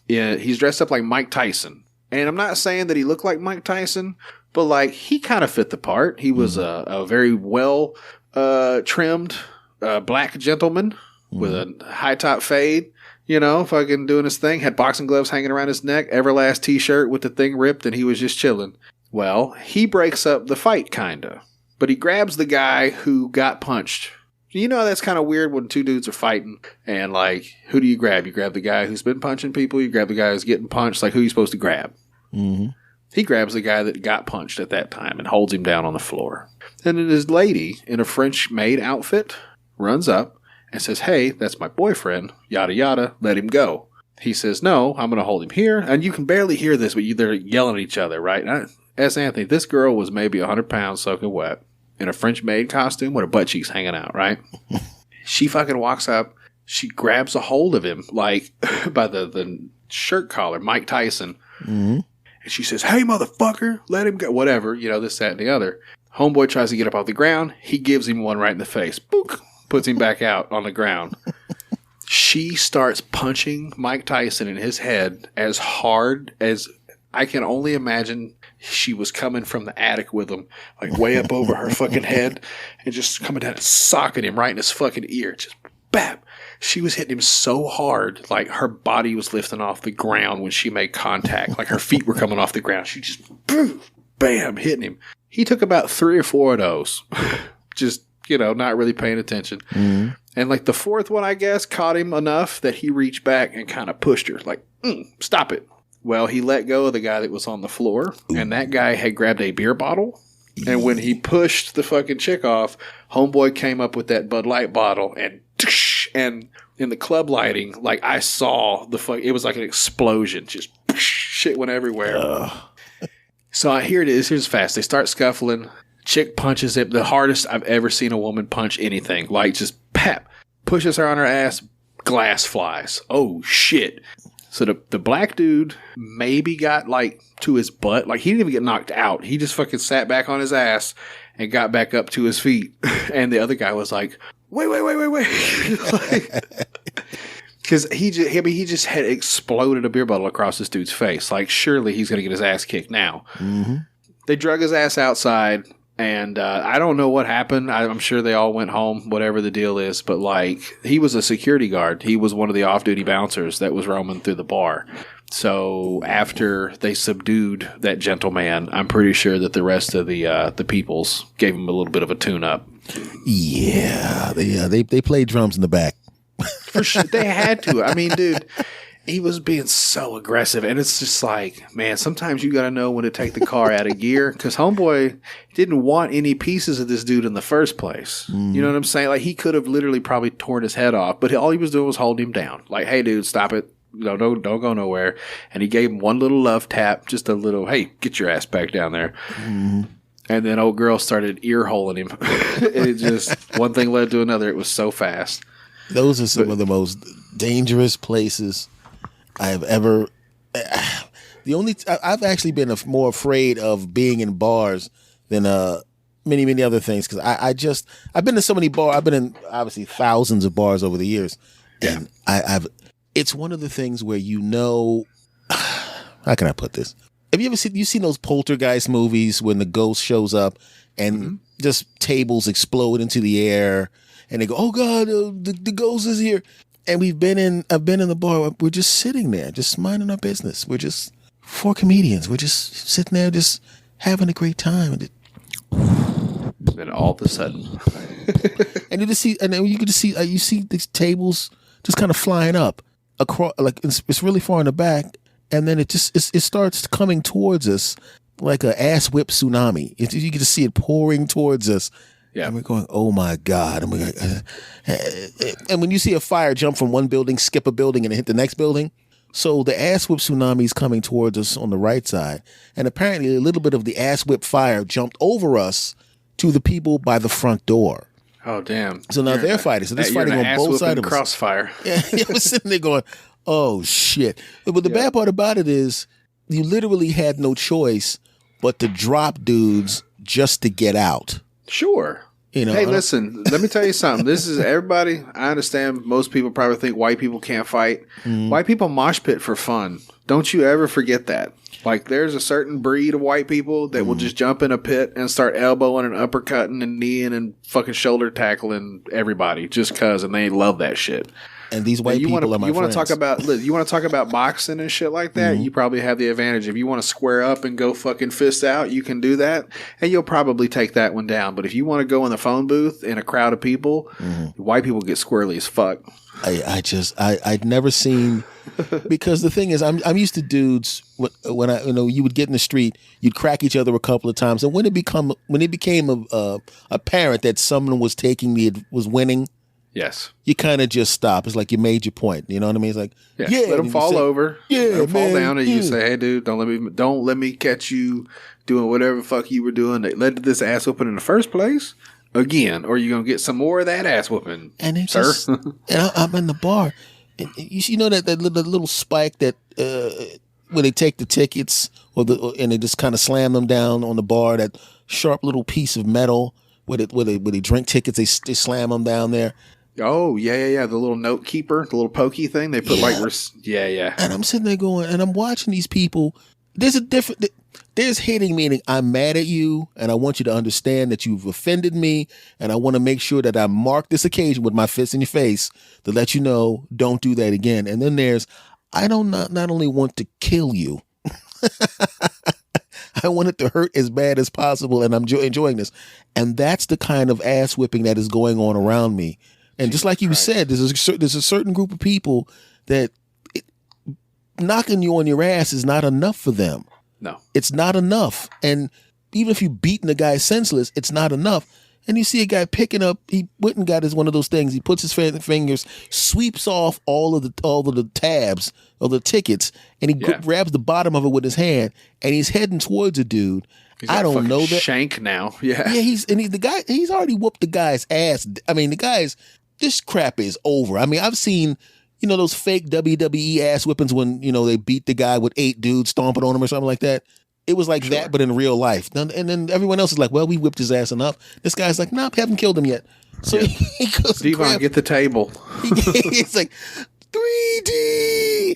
Yeah, he's dressed up like Mike Tyson. And I'm not saying that he looked like Mike Tyson, but like he kind of fit the part. He was a very well trimmed black gentleman with a high top fade, fucking doing his thing. Had boxing gloves hanging around his neck, Everlast t-shirt with the thing ripped, and he was just chilling. Well, he breaks up the fight kinda, but he grabs the guy who got punched. That's kind of weird when two dudes are fighting, and like, who do you grab? You grab the guy who's been punching people. You grab the guy who's getting punched. Like, who are you supposed to grab? Mm-hmm. He grabs the guy that got punched at that time and holds him down on the floor. And then his lady in a French maid outfit runs up and says, "Hey, that's my boyfriend, yada yada, let him go." He says, "No, I'm going to hold him here." And you can barely hear this, but they're yelling at each other, right? Anthony, this girl was maybe 100 pounds soaking wet in a French maid costume with her butt cheeks hanging out, right? She fucking walks up. She grabs a hold of him, like by the shirt collar, Mike Tyson. Mm-hmm. And she says, "Hey, motherfucker, let him go." Whatever, this, that, and the other. Homeboy tries to get up off the ground. He gives him one right in the face. Book. Puts him back out on the ground. She starts punching Mike Tyson in his head as hard as I can only imagine. She was coming from the attic with him, like way up over her fucking head, and just coming down and socking him right in his fucking ear. Just bam. She was hitting him so hard, like her body was lifting off the ground when she made contact. Like her feet were coming off the ground. She just, boom, bam, hitting him. He took about 3 or 4 of those. Just, not really paying attention. Mm-hmm. And like the fourth one, I guess, caught him enough that he reached back and kind of pushed her. Like, stop it. Well, he let go of the guy that was on the floor, and that guy had grabbed a beer bottle. And when he pushed the fucking chick off, homeboy came up with that Bud Light bottle and in the club lighting, like I saw it was like an explosion. Just shit went everywhere. So here it is. Here's fast. They start scuffling. Chick punches it. The hardest I've ever seen a woman punch anything. Like just pap. Pushes her on her ass. Glass flies. Oh shit. So the black dude maybe got like to his butt. Like he didn't even get knocked out. He just fucking sat back on his ass and got back up to his feet. And the other guy was like, wait. Because he just had exploded a beer bottle across this dude's face. Like surely he's going to get his ass kicked now. Mm-hmm. They drug his ass outside. And I don't know what happened. I'm sure they all went home, whatever the deal is. But, like, he was a security guard. He was one of the off-duty bouncers that was roaming through the bar. So after they subdued that gentleman, I'm pretty sure that the rest of the peoples gave him a little bit of a tune-up. Yeah. They played drums in the back. For sure. They had to. I mean, dude, he was being so aggressive. And it's just like, man, sometimes you got to know when to take the car out of gear. Because homeboy didn't want any pieces of this dude in the first place. Mm. You know what I'm saying? Like, he could have literally probably torn his head off. But all he was doing was holding him down. Like, hey, dude, stop it. No, don't go nowhere. And he gave him one little love tap. Just a little, hey, get your ass back down there. Mm. And then old girl started ear-holing him. It just, one thing led to another. It was so fast. Those are some of the most dangerous places I have ever. I've actually been more afraid of being in bars than many other things because I've been to so many bars. I've been in obviously thousands of bars over the years, and it's one of the things where how can I put this? Have you seen those poltergeist movies when the ghost shows up and just tables explode into the air and they go, "Oh God, the ghost is here." And I've been in the bar. We're just sitting there, just minding our business. We're just 4 comedians. We're just sitting there, just having a great time. And then all of a sudden, and you see these tables just kind of flying up across, like it's really far in the back, and then it starts coming towards us like an ass whip tsunami. You can just see it pouring towards us. Yeah. And we're going, oh my God. And we're like, and when you see a fire jump from one building, skip a building, and hit the next building, So the ass whip tsunami is coming towards us on the right side. And apparently a little bit of the ass whip fire jumped over us to the people by the front door. Oh, damn. So now they're fighting. So this fighting on both sides of us. Crossfire. Yeah, I was sitting there going, oh, shit. But the bad part about it is you literally had no choice but to drop dudes just to get out. Sure. You know, hey, listen, let me tell you something. This is everybody. I understand most people probably think white people can't fight. White people mosh pit for fun. Don't you ever forget that. Like, there's a certain breed of white people that will just jump in a pit and start elbowing and uppercutting and kneeing and fucking shoulder tackling everybody just because, and they love that shit. And these white people are my friends. You want to talk about boxing and shit like that? You probably have the advantage. If you want to square up and go fucking fist out, you can do that, and you'll probably take that one down. But if you want to go in the phone booth in a crowd of people, white people get squirrely as fuck. I'd never seen, because the thing is, I'm used to dudes when you would get in the street, you'd crack each other a couple of times, and when it became apparent that someone was was winning. Yes. You kind of just stop. It's like you made your point. You know what I mean? It's like, let them fall over. Yeah, let them fall down, and yeah. you say, "Hey, dude, don't let me catch you doing whatever the fuck you were doing that led to this ass whooping in the first place again, or you're gonna get some more of that ass whooping." And it's sir. And I'm in the bar, and you know that little spike that when they take the tickets and they just kind of slam them down on the bar, that sharp little piece of metal where they drink tickets, they slam them down there. Oh, yeah. The little note keeper, the little pokey thing they put yeah. And I'm sitting there going, and I'm watching these people. There's hitting, meaning I'm mad at you, and I want you to understand that you've offended me, and I want to make sure that I mark this occasion with my fist in your face to let you know, don't do that again. And then there's, I don't not only want to kill you, I want it to hurt as bad as possible, and I'm enjoying this. And that's the kind of ass whipping that is going on around me. And just like you said, there's a certain group of people that knocking you on your ass is not enough for them. No. It's not enough. And even if you've beaten a guy senseless, it's not enough. And you see a guy picking up, he went and got one of those things, he puts his fingers, sweeps off all of the tabs of the tickets, and he grabs the bottom of it with his hand, and he's heading towards a dude. I don't know that. Shank now. Yeah. Yeah, he's already whooped the guy's ass. I mean, this crap is over. I mean, I've seen, those fake WWE ass whippings when, they beat the guy with 8 dudes stomping on him or something like that. It was like that, but in real life. And then everyone else is like, well, we whipped his ass enough. This guy's like, nope, haven't killed him yet. So he goes, Devon, get the table. He's like, 3D.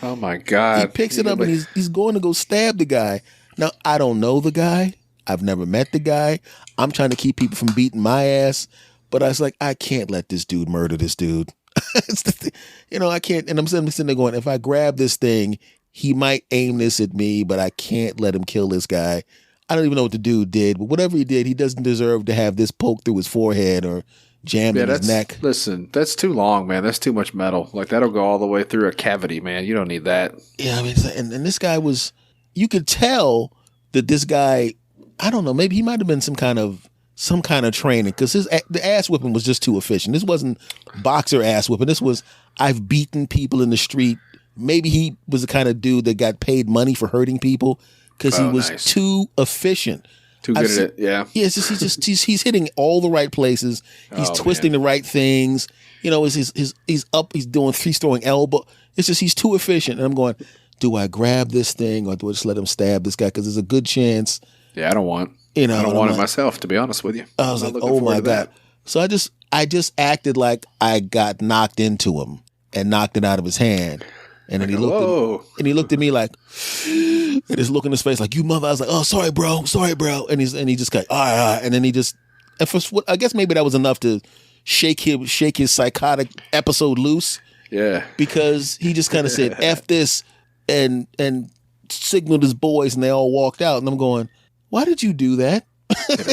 Oh, my God. He picks it up and he's going to go stab the guy. Now, I don't know the guy. I've never met the guy. I'm trying to keep people from beating my ass. But I was like, I can't let this dude murder this dude. I can't. And I'm sitting there going, if I grab this thing, he might aim this at me, but I can't let him kill this guy. I don't even know what the dude did, but whatever he did, he doesn't deserve to have this poked through his forehead or jammed in his neck. Listen, that's too long, man. That's too much metal. Like, that'll go all the way through a cavity, man. You don't need that. Yeah, I mean, and this guy was, you could tell that this guy, I don't know, maybe he might have been some kind of training, because the ass whipping was just too efficient. This wasn't boxer ass whipping. This was, I've beaten people in the street. Maybe he was the kind of dude that got paid money for hurting people because he was too efficient. Too good at it, yeah. Yeah, it's just he's hitting all the right places. He's twisting the right things. He's up. He's throwing elbow. It's just he's too efficient. And I'm going, do I grab this thing or do I just let him stab this guy? Because there's a good chance. Yeah, I don't want. I don't want it myself, to be honest with you. I was like, oh my God. So I just acted like I got knocked into him and knocked it out of his hand. And then he looked at me like, and his look in his face like, you mother. I was like, oh, sorry, bro. And he just got, all right. And then he just, and I guess maybe that was enough to shake his psychotic episode loose. Yeah. Because he just kind of said, F this, and signaled his boys, and they all walked out. And I'm going, why did you do that?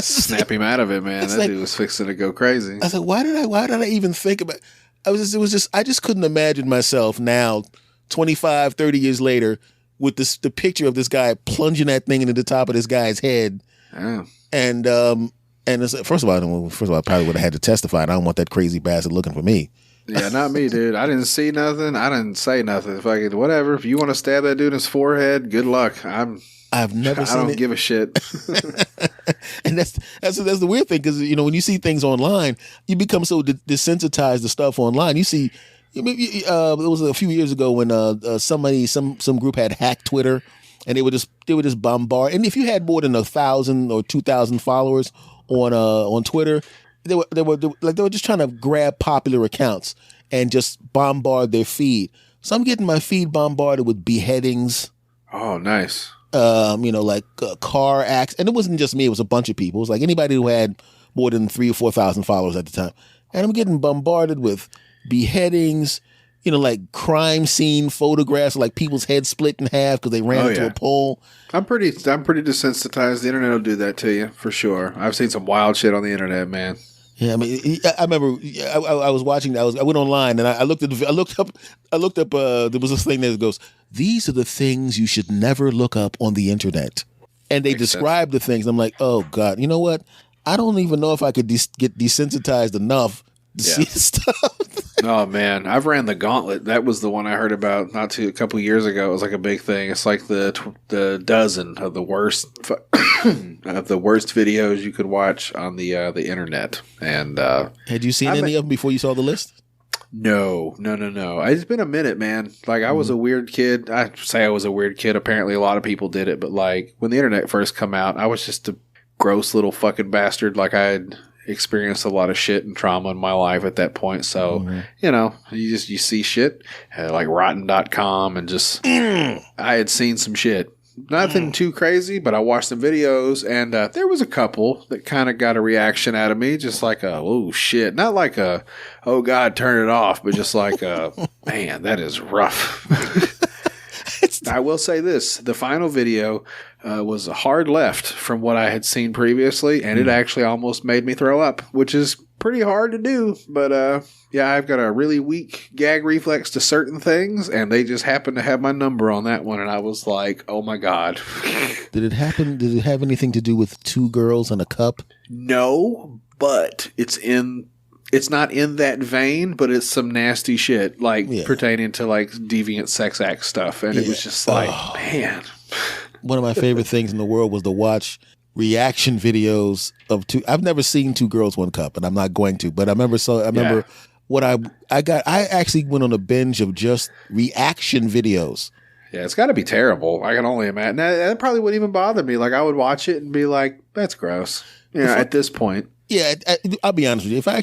Snap him out of it, man. That dude was fixing to go crazy. I was like, why did I even think about it? I just couldn't imagine myself now, 25, 30 years later, with the picture of this guy plunging that thing into the top of this guy's head. Oh. And first of all, I probably would have had to testify. And I don't want that crazy bastard looking for me. Yeah, not me, dude. I didn't see nothing. I didn't say nothing. Fucking whatever. If you want to stab that dude in his forehead, good luck. I've never seen it. I don't give a shit. And that's the weird thing, because when you see things online, you become so desensitized to stuff online. You see, it was a few years ago when some group had hacked Twitter, and they would just bombard. And if you had more than 1,000 or 2,000 followers on Twitter, they were just trying to grab popular accounts and just bombard their feed. So I'm getting my feed bombarded with beheadings. Oh, nice. Car acts, and it wasn't just me; it was a bunch of people. It was like anybody who had more than 3,000 or 4,000 followers at the time. And I'm getting bombarded with beheadings, like crime scene photographs, like people's heads split in half because they ran into a pole. I'm pretty desensitized. The internet will do that to you for sure. I've seen some wild shit on the internet, man. Yeah, I mean, I remember I was watching. I went online and I looked up. There was this thing that goes, "These are the things you should never look up on the internet," and they describe the things. I'm like, oh God, you know what? I don't even know if I could get desensitized enough to see this stuff. Oh man, I've ran the gauntlet. That was the one I heard about a couple years ago. It was like a big thing. It's like the dozen of the worst of the worst videos you could watch on the internet. And had you seen any of them before you saw the list? No. It's been a minute, man. Like I was a weird kid. I say I was a weird kid. Apparently, a lot of people did it. But like when the internet first come out, I was just a gross little fucking bastard. Like I had experienced a lot of shit and trauma in my life at that point. So, you see shit like rotten.com and just, I had seen some shit. Nothing too crazy, but I watched some videos and there was a couple that kind of got a reaction out of me. Just like oh shit. Not like oh God, turn it off, but just like man, that is rough. I will say this. The final video was a hard left from what I had seen previously, and it actually almost made me throw up, which is pretty hard to do. But I've got a really weak gag reflex to certain things, and they just happened to have my number on that one, and I was like, oh my God. Did it happen? Did it have anything to do with two girls and a cup? No, but it's not in that vein, but it's some nasty shit, pertaining to like deviant sex act stuff. And it was just like, man. One of my favorite things in the world was to watch reaction videos of two. I've never seen Two Girls, One Cup, and I'm not going to, but I remember what I got. I actually went on a binge of just reaction videos. Yeah, it's got to be terrible. I can only imagine. That probably wouldn't even bother me. Like I would watch it and be like, that's gross. At this point. Yeah, I'll be honest with you. If I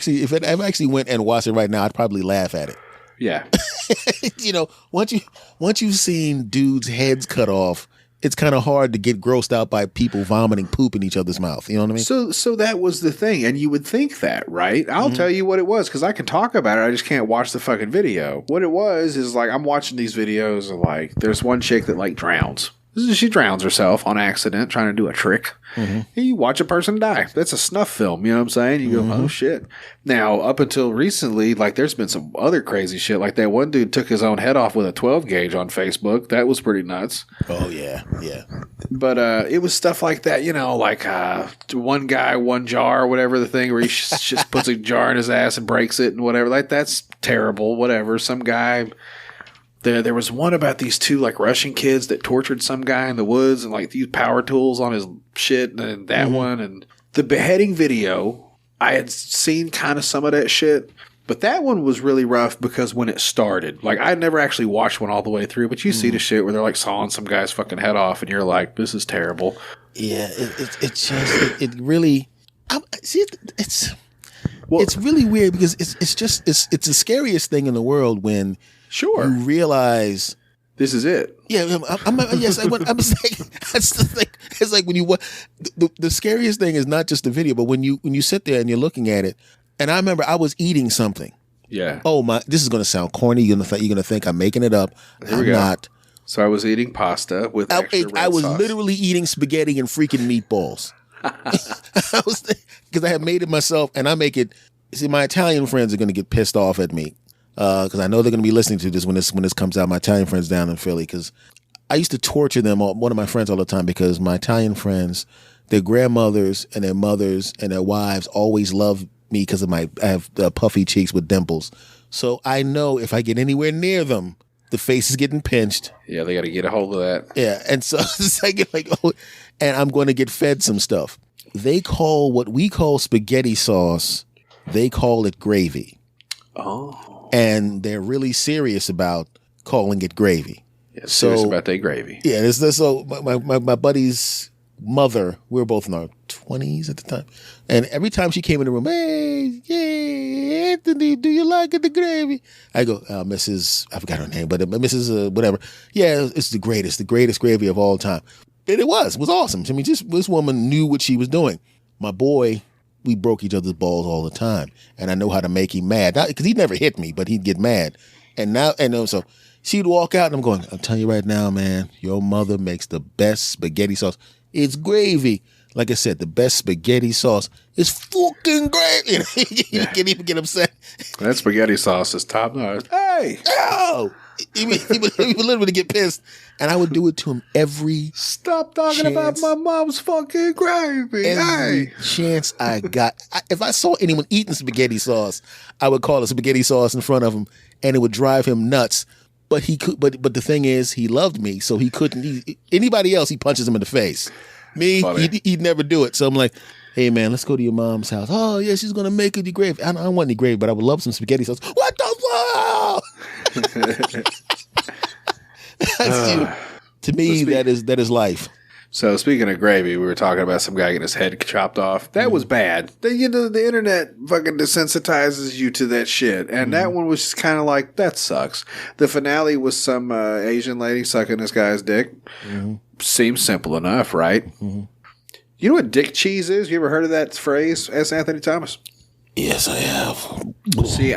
actually went and watched it right now, I'd probably laugh at it. Yeah. Once you've seen dudes' heads cut off, it's kind of hard to get grossed out by people vomiting poop in each other's mouth. You know what I mean? So that was the thing, and you would think that, right? I'll tell you what it was, because I can talk about it. I just can't watch the fucking video. What it was is like I'm watching these videos of like there's one chick that like drowns. She drowns herself on accident trying to do a trick. Mm-hmm. And you watch a person die. That's a snuff film. You know what I'm saying? You go, oh shit. Now, up until recently, like there's been some other crazy shit. Like that one dude took his own head off with a 12 gauge on Facebook. That was pretty nuts. Oh yeah. Yeah. But it was stuff like that, like one guy, one jar, or whatever the thing where he just puts a jar in his ass and breaks it and whatever. Like that's terrible. Whatever. Some guy. There was one about these two like Russian kids that tortured some guy in the woods and like used power tools on his shit, and then that one and the beheading video. I had seen kind of some of that shit, but that one was really rough because when it started, like I never actually watched one all the way through, but you see the shit where they're like sawing some guy's fucking head off, and you're like, this is terrible. Yeah, it's really it's really weird because it's the scariest thing in the world when. Sure. You realize this is it. Yeah, I'm saying that's the thing. It's like when you the scariest thing is not just the video, but when you sit there and you're looking at it. And I remember I was eating something. Yeah. Oh my! This is going to sound corny. You're gonna think I'm making it up. Here we go. Not. So I was eating pasta with extra red I was sauce. literally eating spaghetti and freaking meatballs. I was because I had made it myself, and I make it. See, my Italian friends are going to get pissed off at me. Because I know they're going to be listening to this when this comes out. My Italian friends down in Philly, because I used to torture them, one of my friends, all the time, because my Italian friends, their grandmothers and their mothers and their wives always loved me because I have puffy cheeks with dimples. So I know if I get anywhere near them, the face is getting pinched. Yeah, they got to get a hold of that. Yeah, and so it's like, oh, and I'm going to get fed some stuff. They call what we call spaghetti sauce, they call it gravy. Oh. And they're really serious about calling it gravy. Yeah, serious about their gravy. Yeah, so my buddy's mother, we were both in our 20s at the time, and every time she came in the room, hey, yeah, Anthony, do you like the gravy? I go, Mrs. I forgot her name, but Mrs. Whatever. Yeah, it's the greatest gravy of all time. And it was awesome. I mean, just this woman knew what she was doing. My boy, we broke each other's balls all the time, and I know how to make him mad because he'd never hit me, but he'd get mad, so she'd walk out, and I'm going, I'll tell you right now, man, your mother makes the best spaghetti sauce. It's gravy. Like I said, the best spaghetti sauce is fucking gravy. You can't even get upset. That spaghetti sauce is top notch. Hey! Oh! He would literally get pissed. And I would do it to him every Stop talking about my mom's fucking gravy. Every chance I got. If I saw anyone eating spaghetti sauce, I would call it spaghetti sauce in front of him, and it would drive him nuts. But he could. But the thing is, he loved me, so he couldn't. Anybody else, he punches him in the face. Me, he'd never do it. So I'm like, hey man, let's go to your mom's house. Oh yeah, she's gonna make the gravy. I don't want any gravy, but I would love some spaghetti sauce. What the fuck? To me, that is life. So speaking of gravy, we were talking about some guy getting his head chopped off. That was bad. The internet fucking desensitizes you to that shit. And that one was just kind of like, that sucks. The finale was some Asian lady sucking this guy's dick. Seems simple enough, right? You know what dick cheese is? You ever heard of that phrase, S. Anthony Thomas? Yes, I have. See,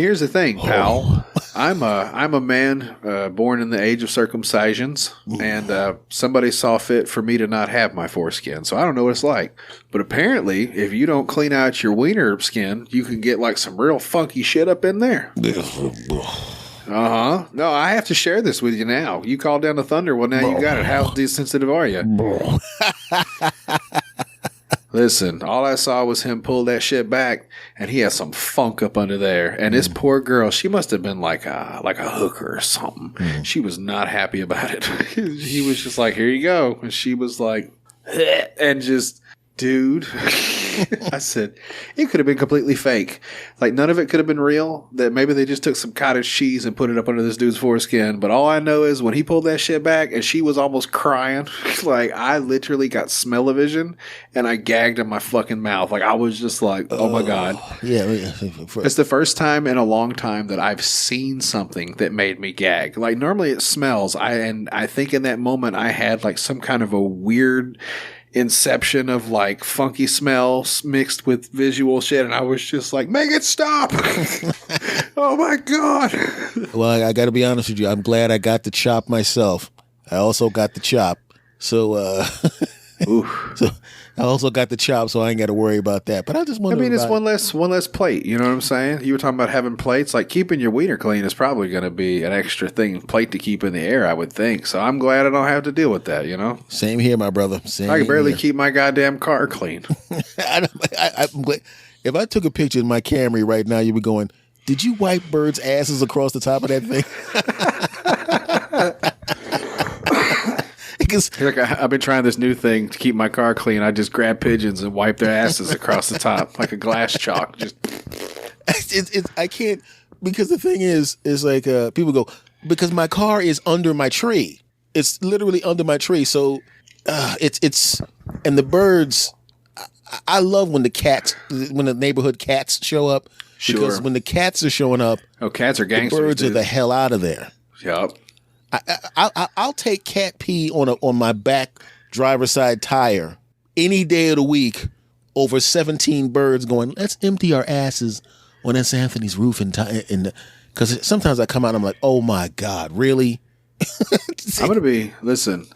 here's the thing, pal. I'm a man born in the age of circumcisions, and somebody saw fit for me to not have my foreskin, so I don't know what it's like. But apparently, if you don't clean out your wiener skin, you can get like some real funky shit up in there. No, I have to share this with you now. You called down the thunder. Well, now you got it. How sensitive are you? Listen, all I saw was him pull that shit back, and he had some funk up under there. And this poor girl, she must have been like a hooker or something. She was not happy about it. He was just like, here you go. And she was like, and just, dude. I said, it could have been completely fake. Like, none of it could have been real. That maybe they just took some cottage cheese and put it up under this dude's foreskin. But all I know is when he pulled that shit back and she was almost crying, like, I literally got smell-o-vision and I gagged in my fucking mouth. Like, I was just like, oh my God. Yeah. It's the first time in a long time that I've seen something that made me gag. Like, normally it smells. I think in that moment I had like some kind of a weird inception of like funky smells mixed with visual shit, and I was just like, make it stop. Oh my God. Well, I got to be honest with you, I'm glad I got the chop myself. I also got the chop, so so I also got the chop, so I ain't got to worry about that. But I just want it's one less plate. You know what I'm saying? You were talking about having plates. Like, keeping your wiener clean is probably going to be an extra plate to keep in the air, I would think. So I'm glad I don't have to deal with that, you know? Same here, my brother. I can barely keep my goddamn car clean. I'm glad. If I took a picture of my Camry right now, you'd be going, did you wipe birds' asses across the top of that thing? Like, I've been trying this new thing to keep my car clean. I just grab pigeons and wipe their asses across the top like a glass chalk. Just I can't, because the thing is like people go, because my car is under my tree. It's literally under my tree. So it's and the birds. I love when the neighborhood cats show up. Sure. Because when the cats are showing up, cats are gangsters. The birds are the hell out of there. Yup. I'll take cat pee on my back driver's side tire any day of the week over 17 birds going, let's empty our asses on S. Anthony's roof because sometimes I come out and I'm like, oh my God, really?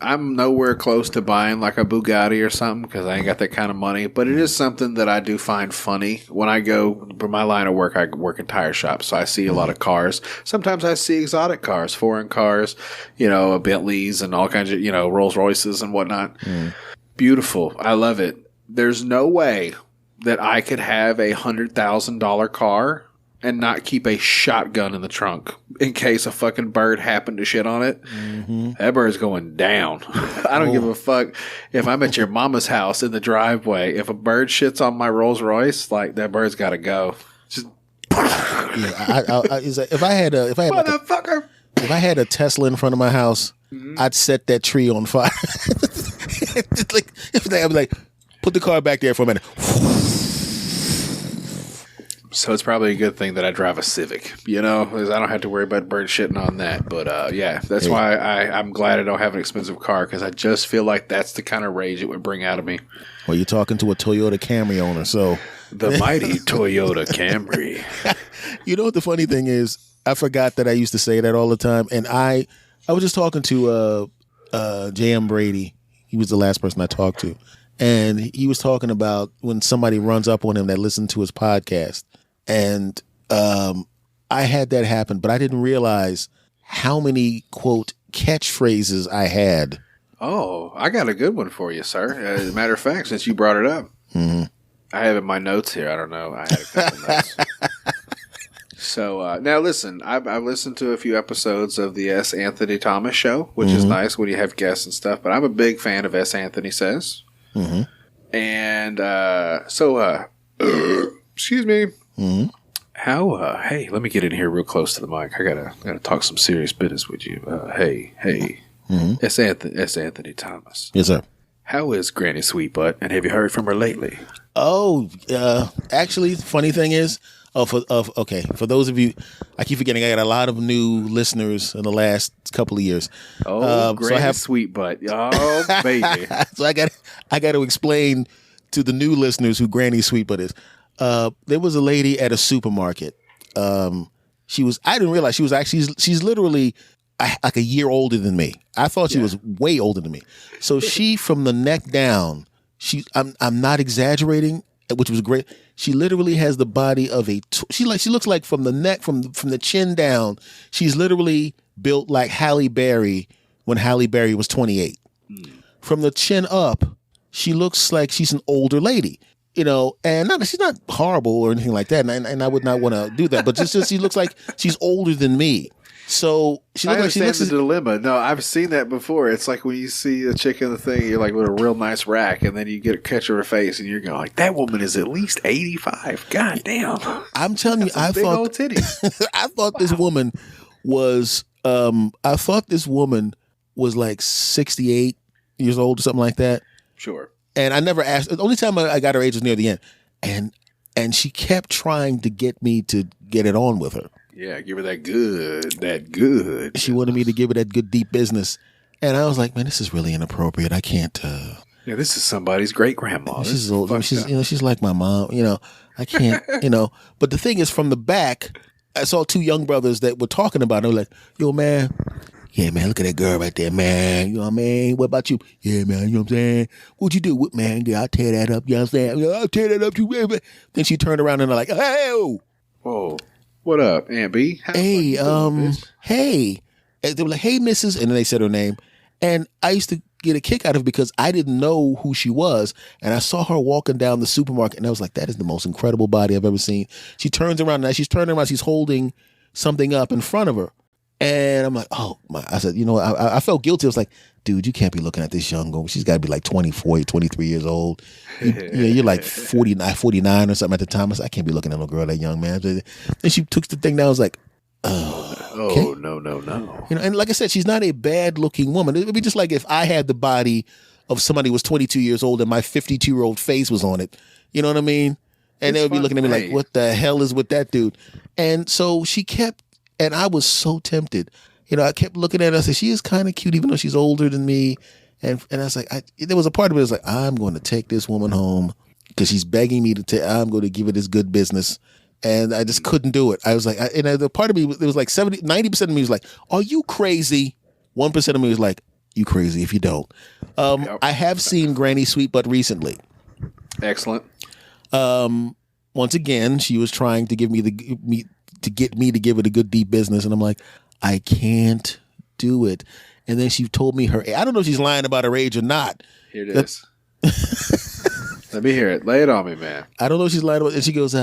I'm nowhere close to buying like a Bugatti or something because I ain't got that kind of money, but it is something that I do find funny when I go for my line of work. I work in tire shops, so I see a lot of cars. Sometimes I see exotic cars, foreign cars, Bentleys and all kinds of, Rolls Royces and whatnot. Beautiful. I love it. There's no way that I could have $100,000 car and not keep a shotgun in the trunk in case a fucking bird happened to shit on it, that bird's going down. I don't give a fuck if I'm at your mama's house in the driveway. If a bird shits on my Rolls Royce, like that bird's got to go. Just if I had motherfucker. If I had a Tesla in front of my house, I'd set that tree on fire. I'd be like, put the car back there for a minute. So it's probably a good thing that I drive a Civic, because I don't have to worry about bird shitting on that. But that's why I'm glad I don't have an expensive car, because I just feel like that's the kind of rage it would bring out of me. Well, you're talking to a Toyota Camry owner, so. The mighty Toyota Camry. You know what the funny thing is? I forgot that I used to say that all the time. And I was just talking to J.M. Brady. He was the last person I talked to. And he was talking about when somebody runs up on him that listened to his podcast. And I had that happen, but I didn't realize how many, quote, catchphrases I had. Oh, I got a good one for you, sir. As a matter of fact, since you brought it up. Mm-hmm. I have it in my notes here. I don't know. I had a couple notes. So now listen, I've listened to a few episodes of the S. Anthony Thomas show, which is nice when you have guests and stuff. But I'm a big fan of S. Anthony Says. Mm-hmm. And excuse me. Mm-hmm. How? Hey, let me get in here real close to the mic. I gotta talk some serious business with you. Hey. Mm-hmm. S. Anthony Thomas. Yes, sir. How is Granny Sweetbutt? And have you heard from her lately? Oh, actually, the funny thing is, for those of you, I keep forgetting I got a lot of new listeners in the last couple of years. Oh, Granny Sweetbutt. Oh, baby. So I got to explain to the new listeners who Granny Sweetbutt is. There was a lady at a supermarket. I didn't realize she's literally like a year older than me. I thought she was way older than me. So she, from the neck down, I'm not exaggerating, which was great. She literally has the body of she looks like from the neck, from the chin down, she's literally built like Halle Berry when Halle Berry was 28. From the chin up, she looks like she's an older lady. And she's not horrible or anything like that, and I would not want to do that. But just she looks like she's older than me. So she looks like the dilemma. No, I've seen that before. It's like when you see a chick in the thing, you're like with a real nice rack, and then you get a catch of her face, and you're going like, that woman is at least 85. God damn! I'm telling you, I thought old titties. I thought this woman was. I thought this woman was like 68 years old or something like that. Sure. And I never asked. The only time I got her age was near the end, and she kept trying to get me to get it on with her. Yeah, give her that good. She wanted me to give her that good deep business, and I was like, man, this is really inappropriate. I can't. Yeah, this is somebody's great grandma. She's old. She's like my mom. I can't. But the thing is, from the back, I saw two young brothers that were talking about it. They were like, yo, man. Yeah, man, look at that girl right there, man. You know what I mean? What about you? Yeah, man, you know what I'm saying? What'd you do? Man, yeah, I'll tear that up. You know what I'm saying? I'll tear that up too, baby. Then she turned around and they're like, hey. Whoa. What up, Aunt B? Hey, hey. And they were like, hey, missus. And then they said her name. And I used to get a kick out of it because I didn't know who she was. And I saw her walking down the supermarket and I was like, that is the most incredible body I've ever seen. She turns around and as she's turning around, she's holding something up in front of her. And I'm like, oh, my. I said, I felt guilty. I was like, dude, you can't be looking at this young girl. She's got to be like 24, 23 years old. You're like 49 or something at the time. I said, I can't be looking at no girl that young, man. Then she took the thing down. I was like, okay. No. And like I said, she's not a bad looking woman. It would be just like if I had the body of somebody who was 22 years old and my 52-year-old face was on it. You know what I mean? And they would be looking at me like, what the hell is with that dude? And so she kept, and I was so tempted. I kept looking at her. I said, she is kind of cute, even though she's older than me. And I was like, there was a part of it that was like, I'm going to take this woman home because she's begging me I'm going to give her this good business. And I just couldn't do it. I was like, the part of me, it was like 90% of me was like, are you crazy? 1% of me was like, you crazy if you don't. I have seen Granny Sweetbutt recently. Excellent. Once again, she was trying to get me to give it a good deep business. And I'm like, I can't do it. And then she told me I don't know if she's lying about her age or not. Here it is. Let me hear it. Lay it on me, man. I don't know if she's lying about it. And she goes,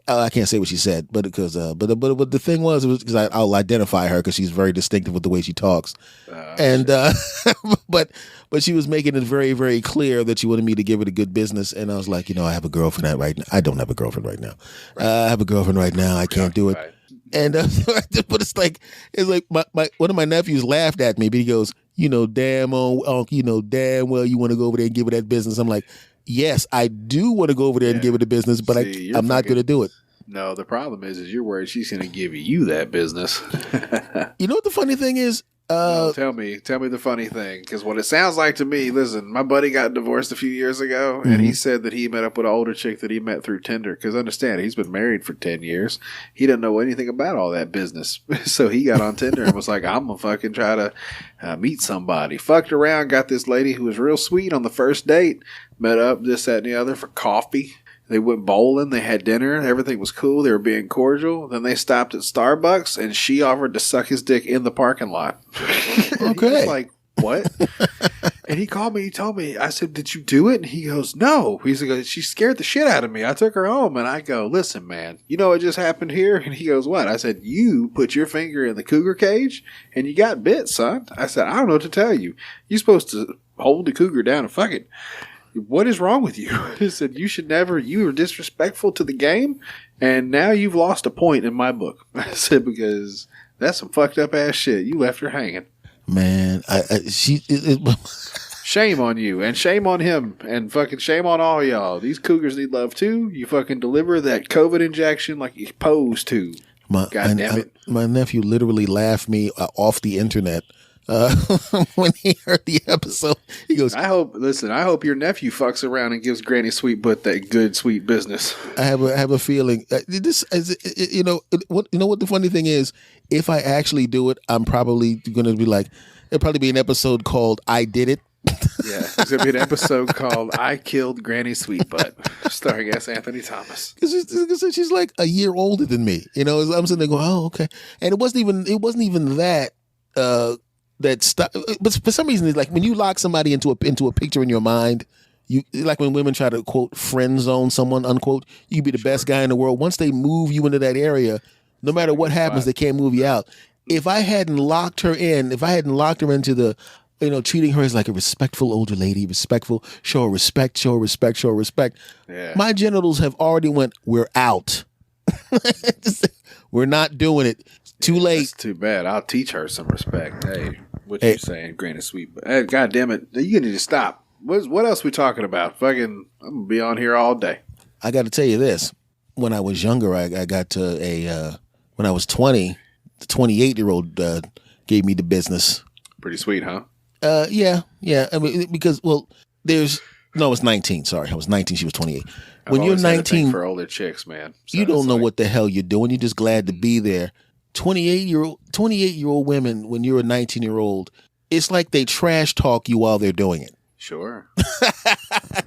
I can't say what she said, but because but the thing was, it was because I'll identify her because she's very distinctive with the way she talks, and but she was making it very, very clear that she wanted me to give it a good business, and I was like, I have a girlfriend right now. I don't have a girlfriend right now. I have a girlfriend right now. I can't do it. Right. And but it's like my one of my nephews laughed at me, but he goes, damn well you want to go over there and give her that business. I'm like, yes, I do want to go over there and give her the business, but I'm not going to do it. No, the problem is you're worried she's going to give you that business. You know what the funny thing is? No, tell me the funny thing, because what it sounds like to me, listen, my buddy got divorced a few years ago, and he said that he met up with an older chick that he met through Tinder, because understand, he's been married for 10 years. He doesn't know anything about all that business. So he got on Tinder and was like, I'm going to fucking try to meet somebody. Fucked around, got this lady who was real sweet on the first date, met up, this, that, and the other for coffee. They went bowling. They had dinner. Everything was cool. They were being cordial. Then they stopped at Starbucks, and she offered to suck his dick in the parking lot. Okay. He was like, what? And he called me. He told me. I said, did you do it? And he goes, no. He's like, she scared the shit out of me. I took her home, and I go, listen, man, you know what just happened here? And he goes, what? I said, you put your finger in the cougar cage, and you got bit, son. I said, I don't know what to tell you. You're supposed to hold the cougar down and fuck it. What is wrong with you? He said, you were disrespectful to the game, and now you've lost a point in my book. I said, because that's some fucked up ass shit. You left her hanging. Man, Shame on you, and shame on him, and fucking shame on all y'all. These cougars need love too. You fucking deliver that COVID injection like you're supposed to. God damn it. My nephew literally laughed me off the internet. When he heard the episode, he goes, I hope your nephew fucks around and gives Granny Sweetbutt that good sweet business. I have a feeling this is, what the funny thing is, if I actually do it, I'm probably going to be like, it'll probably be an episode called I Did It. Yeah, there's going to be an episode called I Killed Granny Sweetbutt, starring S. Anthony Thomas. Because she's like a year older than me. I'm sitting there going, oh, okay. And it wasn't even that that stuff, but for some reason, it's like when you lock somebody into a picture in your mind, you like when women try to quote friend zone someone unquote. You be the best guy in the world. Once they move you into that area, no matter what happens, they can't move you out. If I hadn't locked her into the, treating her as like a respectful older lady, show her respect. Yeah. My genitals have already went, we're out. We're not doing it. Too late. That's too bad. I'll teach her some respect. Hey, what you saying, Granny Sweet? Hey, God damn it. You need to stop. What else we talking about? Fucking, I'm going to be on here all day. I got to tell you this. When I was younger, I got to when I was 20, the 28-year-old gave me the business. Pretty sweet, huh? Yeah. I mean, because, it's 19. Sorry. I was 19. She was 28. When you're 19. For older chicks, man. So you don't know what the hell you're doing. You're just glad to be there. 28-year-old women, when you're a 19-year-old, it's like they trash talk you while they're doing it. Sure.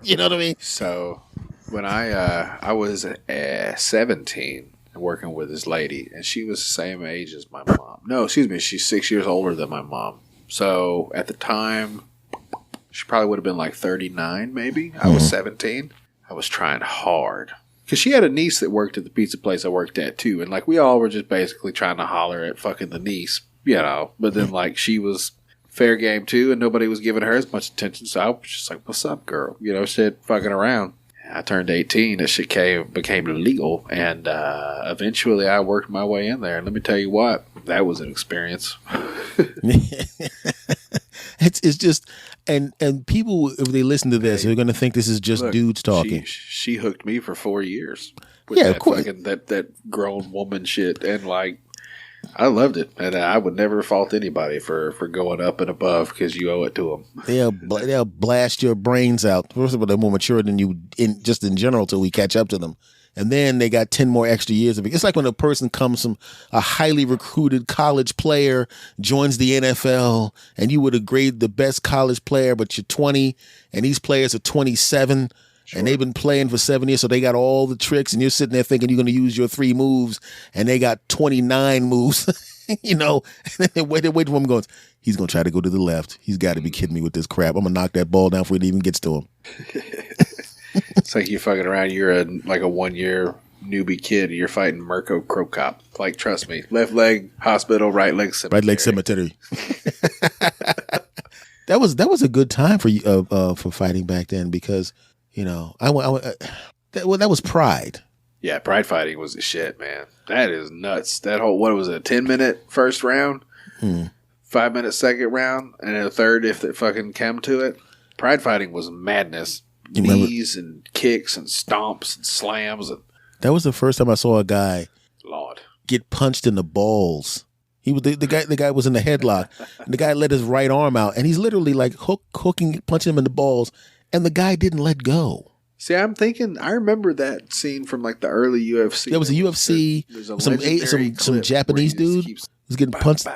You know what I mean? So when I was 17 working with this lady, and she was the same age as my mom. No, excuse me, she's 6 years older than my mom. So at the time, she probably would have been like 39 maybe. I was 17. I was trying hard. Because she had a niece that worked at the pizza place I worked at, too. And, we all were just basically trying to holler at fucking the niece, But then, she was fair game, too, and nobody was giving her as much attention. So I was just like, what's up, girl? Shit, fucking around. I turned 18. That shit became legal. And eventually I worked my way in there. And let me tell you what, that was an experience. It's just, and people, if they listen to this, they're going to think this is just dudes talking. She hooked me for 4 years. With of course. That grown woman shit. And I loved it. And I would never fault anybody for going up and above because you owe it to them. They'll blast your brains out. First of all, they're more mature than you in general till we catch up to them. And then they got 10 more extra years of it. It's like when a person comes from a highly recruited college player, joins the NFL, and you would have graded the best college player, but you're 20, and these players are 27, and they've been playing for 7 years, so they got all the tricks, and you're sitting there thinking you're going to use your 3 moves, and they got 29 moves, and then wait for him going, he's going to try to go to the left. He's got to be kidding me with this crap. I'm going to knock that ball down before it even gets to him. It's like you fucking around. You're a 1 year newbie kid and you're fighting Mirko Krokop. Like, trust me, left leg hospital, right leg cemetery. Right leg cemetery. That was a good time for you for fighting back then because that was Pride. Yeah, Pride fighting was the shit, man. That is nuts. That whole, what was it, a 10-minute first round, 5-minute second round, and then a third if it fucking came to it. Pride fighting was madness. Knees and kicks and stomps and slams. That was the first time I saw a guy get punched in the balls. He was the guy was in the headlock, and the guy let his right arm out, and he's literally like punching him in the balls, and the guy didn't let go. See, I'm thinking, I remember that scene from like the early UFC. There was a UFC, some Japanese dude was getting punched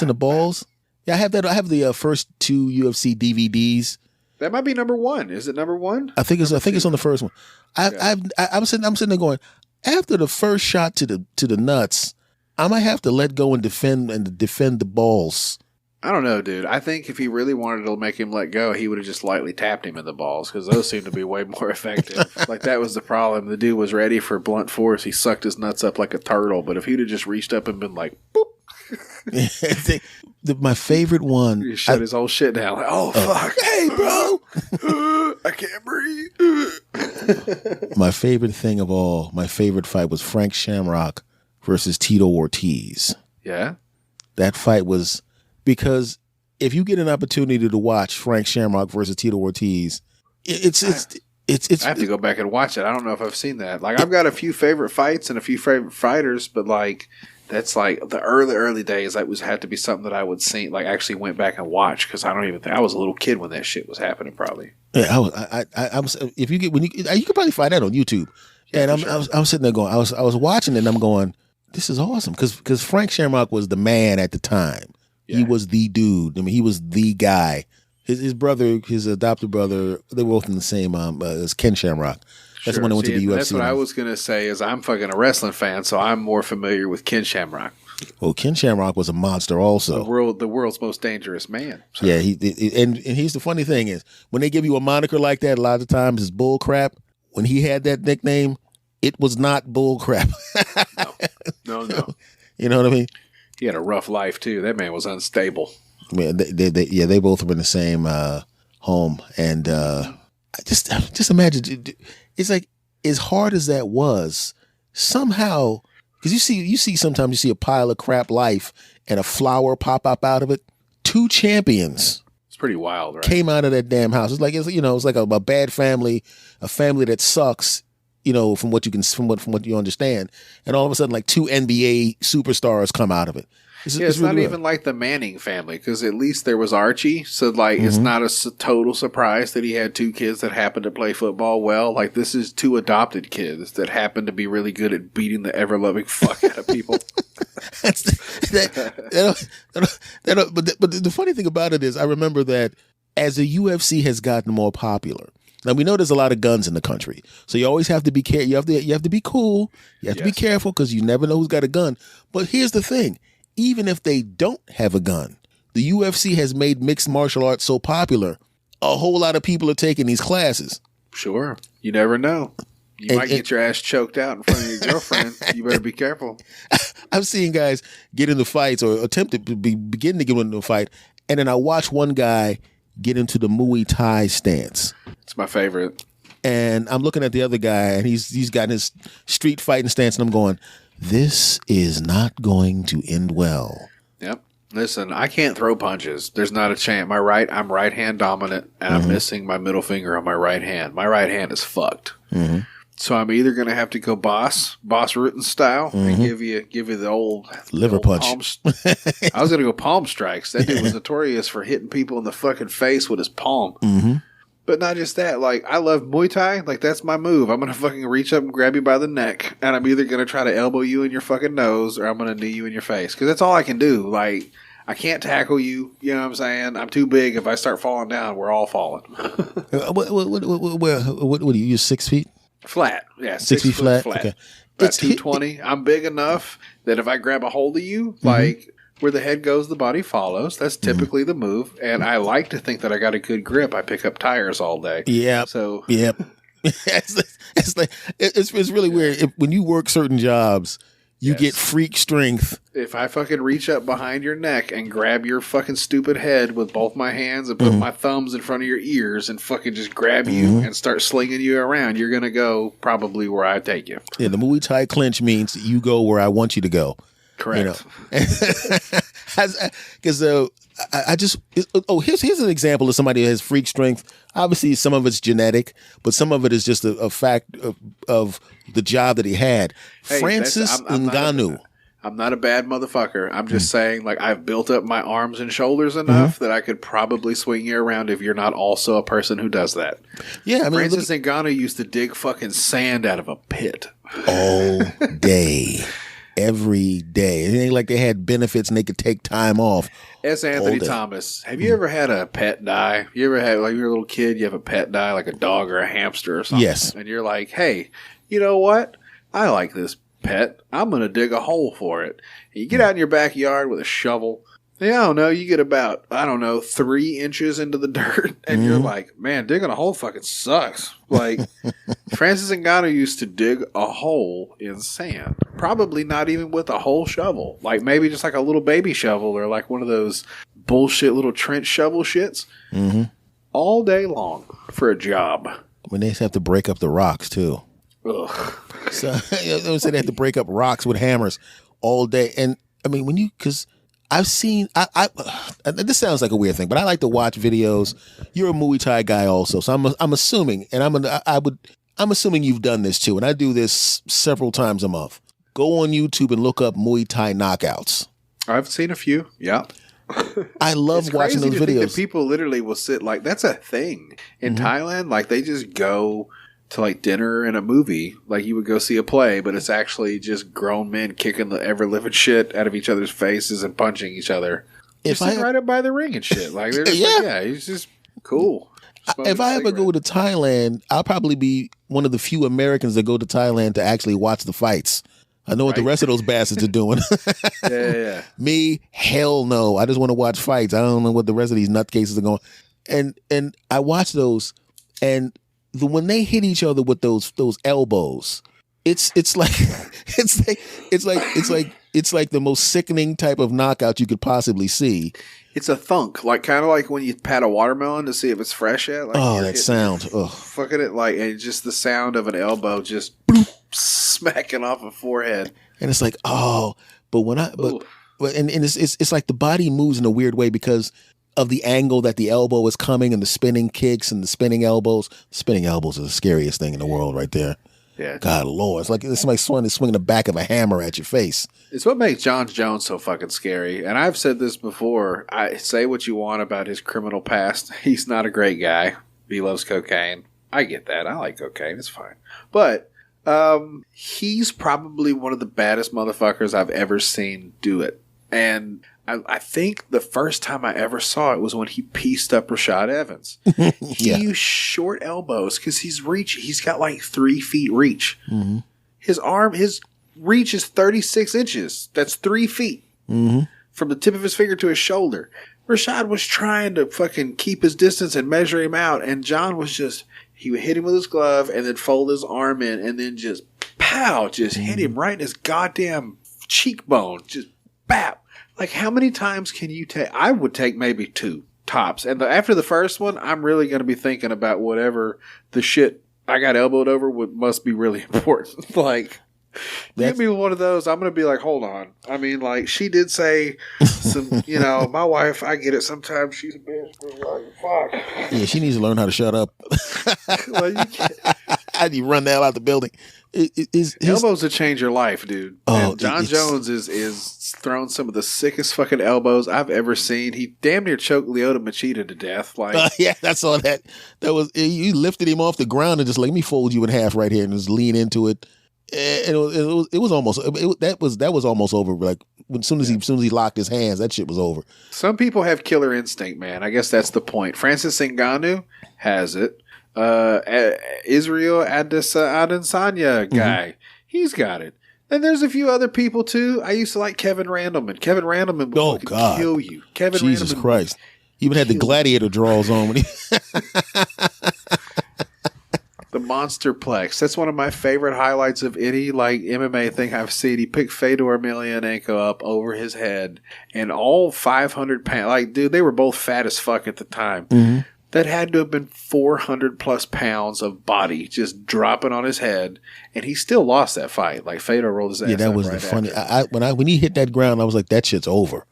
in the balls. Yeah, I have that. I have the first 2 UFC DVDs. That might be number 1. Is it number 1? I think it's on the first one. I'm sitting there going, after the first shot to the nuts, I might have to let go and defend the balls. I don't know, dude. I think if he really wanted to make him let go, he would have just lightly tapped him in the balls because those seem to be way more effective. Like, that was the problem. The dude was ready for blunt force. He sucked his nuts up like a turtle. But if he'd have just reached up and been like, boop. My favorite one. He shut his whole shit down. Like, fuck. Hey, bro. I can't breathe. My favorite thing of all, my favorite fight was Frank Shamrock versus Tito Ortiz. Yeah? That fight was... Because if you get an opportunity to watch Frank Shamrock versus Tito Ortiz, it's I have to go back and watch it. I don't know if I've seen that. Like, I've got a few favorite fights and a few favorite fighters, but like that's like the early days. That had to be something that I would see. Like, actually went back and watched because I don't even think I was a little kid when that shit was happening. Probably. Yeah, I was. If you get you could probably find that on YouTube. Yeah, and I was sitting there going, I was watching it and I'm going, this is awesome because Frank Shamrock was the man at the time. Yeah. He was the dude. I mean, he was the guy. His brother, his adopted brother, they were both in the same as Ken Shamrock. That's the one that went to the UFC. That's what I was going to say is I'm fucking a wrestling fan, so I'm more familiar with Ken Shamrock. Well, Ken Shamrock was a monster also. The world's most dangerous man. So. Yeah, and here's the funny thing is, when they give you a moniker like that, a lot of times it's bull crap. When he had that nickname, it was not bull crap. No. You know what I mean? He had a rough life too. That man was unstable. Yeah, they both were in the same home, and just imagine. It's like, as hard as that was, somehow, because you see sometimes you see a pile of crap life and a flower pop up out of it. 2 champions. It's pretty wild, right? Came out of that damn house. It's like a bad family, a family that sucks. From what you understand, and all of a sudden, like 2 NBA superstars come out of it. It's really not even like the Manning family, because at least there was Archie. So, like, it's not a total surprise that he had 2 kids that happened to play football well. Like, this is 2 adopted kids that happen to be really good at beating the ever-loving fuck out of people. But the funny thing about it is, I remember that as the UFC has gotten more popular. Now, we know there's a lot of guns in the country, so you always have to be careful. You have to be cool. You have to be careful because you never know who's got a gun. But here's the thing. Even if they don't have a gun, the UFC has made mixed martial arts so popular, a whole lot of people are taking these classes. Sure. You never know. You might get your ass choked out in front of your girlfriend. You better be careful. I've seen guys get into fights or attempt to begin to get into a fight, and then I watch one guy get into the Muay Thai stance. It's my favorite. And I'm looking at the other guy, and he's got his street fighting stance, and I'm going, this is not going to end well. Yep. Listen, I can't throw punches. There's not a chance. I'm right hand dominant, and I'm missing my middle finger on my right hand. My right hand is fucked. Mm-hmm. So I'm either going to have to go Boss Rutten style, and give you the old liver punch. I was going to go palm strikes. That dude was notorious for hitting people in the fucking face with his palm. Mm-hmm. But not just that. Like, I love Muay Thai. Like, that's my move. I'm going to fucking reach up and grab you by the neck, and I'm either going to try to elbow you in your fucking nose, or I'm going to knee you in your face. Because that's all I can do. Like, I can't tackle you. You know what I'm saying? I'm too big. If I start falling down, we're all falling. What do you use, 6 feet? Flat. Yeah, 6 feet flat. Okay. It's 220. I'm big enough that if I grab a hold of you, like where the head goes, the body follows. That's typically the move. And I like to think that I got a good grip. I pick up tires all day. Yeah. So it's really weird. When you work certain jobs, you get freak strength. If I fucking reach up behind your neck and grab your fucking stupid head with both my hands and put my thumbs in front of your ears and fucking just grab you and start slinging you around, you're going to go probably where I take you. Yeah, the Muay Thai clinch means you go where I want you to go. Correct. Because here's an example of somebody who has freak strength. Obviously, some of it's genetic, but some of it is just a fact of the job that he had. Hey, Francis Ngannou. I'm not a bad motherfucker. I'm just saying, like, I've built up my arms and shoulders enough that I could probably swing you around if you're not also a person who does that. Yeah, I mean, Francis Ngannou used to dig fucking sand out of a pit all day. Every day. It ain't like they had benefits and they could take time off. S. Anthony Thomas, have you ever had a pet die? You ever had, like, you're a little kid, you have a pet die, like a dog or a hamster or something? Yes. And you're like, hey, you know what? I like this pet. I'm going to dig a hole for it. And you get out in your backyard with a shovel. And I don't know, you get about, 3 inches into the dirt. And you're like, man, digging a hole fucking sucks. Like, Francis Ngannou used to dig a hole in sand. Probably not even with a whole shovel. Like, maybe just like a little baby shovel or like one of those bullshit little trench shovel shits. All day long for a job. When they have to break up the rocks, too. Ugh. So, they say they have to break up rocks with hammers all day. And, I mean, because I've seen, this sounds like a weird thing, but I like to watch videos. You're a Muay Thai guy also, so I'm assuming, and I'm assuming you've done this too, and I do this several times a month. Go on YouTube and look up Muay Thai knockouts. I've seen a few, yeah. I love watching those videos. Think that people literally will sit, like, that's a thing in Thailand. Like, they just go to, like, dinner and a movie, like you would go see a play, but it's actually just grown men kicking the ever-living shit out of each other's faces and punching each other. Just sitting right up by the ring and shit. Like, they're just like, yeah, it's just cool. If I ever go to Thailand, I'll probably be one of the few Americans that go to Thailand to actually watch the fights. I know what the rest of those bastards are doing. Yeah. Me, hell no. I just want to watch fights. I don't know what the rest of these nutcases are going. And I watch those, and when they hit each other with those elbows, it's like the most sickening type of knockout you could possibly see. It's a thunk, like kind of like when you pat a watermelon to see if it's fresh yet. Like that sound! Fucking it, like, and just the sound of an elbow just bloop, smacking off a forehead, and it's like, it's like the body moves in a weird way because of the angle that the elbow is coming and the spinning kicks and the spinning elbows. Spinning elbows are the scariest thing in the world right there. Yeah. God Lord. It's like somebody swinging the back of a hammer at your face. It's what makes John Jones so fucking scary. And I've said this before. I say what you want about his criminal past. He's not a great guy. He loves cocaine. I get that. I like cocaine. It's fine. But he's probably one of the baddest motherfuckers I've ever seen do it. And I think the first time I ever saw it was when he pieced up Rashad Evans. He used short elbows because he's got like 3 feet reach. Mm-hmm. His reach is 36 inches. That's 3 feet from the tip of his finger to his shoulder. Rashad was trying to fucking keep his distance and measure him out, and John was he would hit him with his glove and then fold his arm in and then just pow, just hit him right in his goddamn cheekbone. Just bap. Like, how many times can you take? I would take maybe 2 tops. And after the first one, I'm really going to be thinking about whatever the shit I got elbowed over must be really important. Like, give me one of those. I'm going to be like, hold on. I mean, like, she did say some, my wife, I get it. Sometimes she's a bitch, but like, fuck. Yeah, she needs to learn how to shut up. Like, you can't. How do you run the hell out the building? His elbows will change your life, dude. And John Jones is throwing some of the sickest fucking elbows I've ever seen. He damn near choked Lyoto Machida to death. Like, yeah, I saw that. That was, you lifted him off the ground and just let me fold you in half right here and just lean into it. And it was almost that was almost over. Like, as soon as he locked his hands, that shit was over. Some people have killer instinct, man. I guess that's the point. Francis Ngannou has it. Israel Adesanya guy, he's got it. And there's a few other people too. I used to like Kevin Randleman. Kevin Randleman would kill you. Jesus Christ. He even had the gladiator draws on when he The Monsterplex. That's one of my favorite highlights of any like MMA thing I've seen. He picked Fedor Emelianenko up over his head, and all 500 pounds. Like, dude, they were both fat as fuck at the time. Mm-hmm. That had to have been 400 plus pounds of body just dropping on his head, and he still lost that fight. Like, Fedor rolled his ass. Yeah, that was right the funny. When he hit that ground, I was like, that shit's over.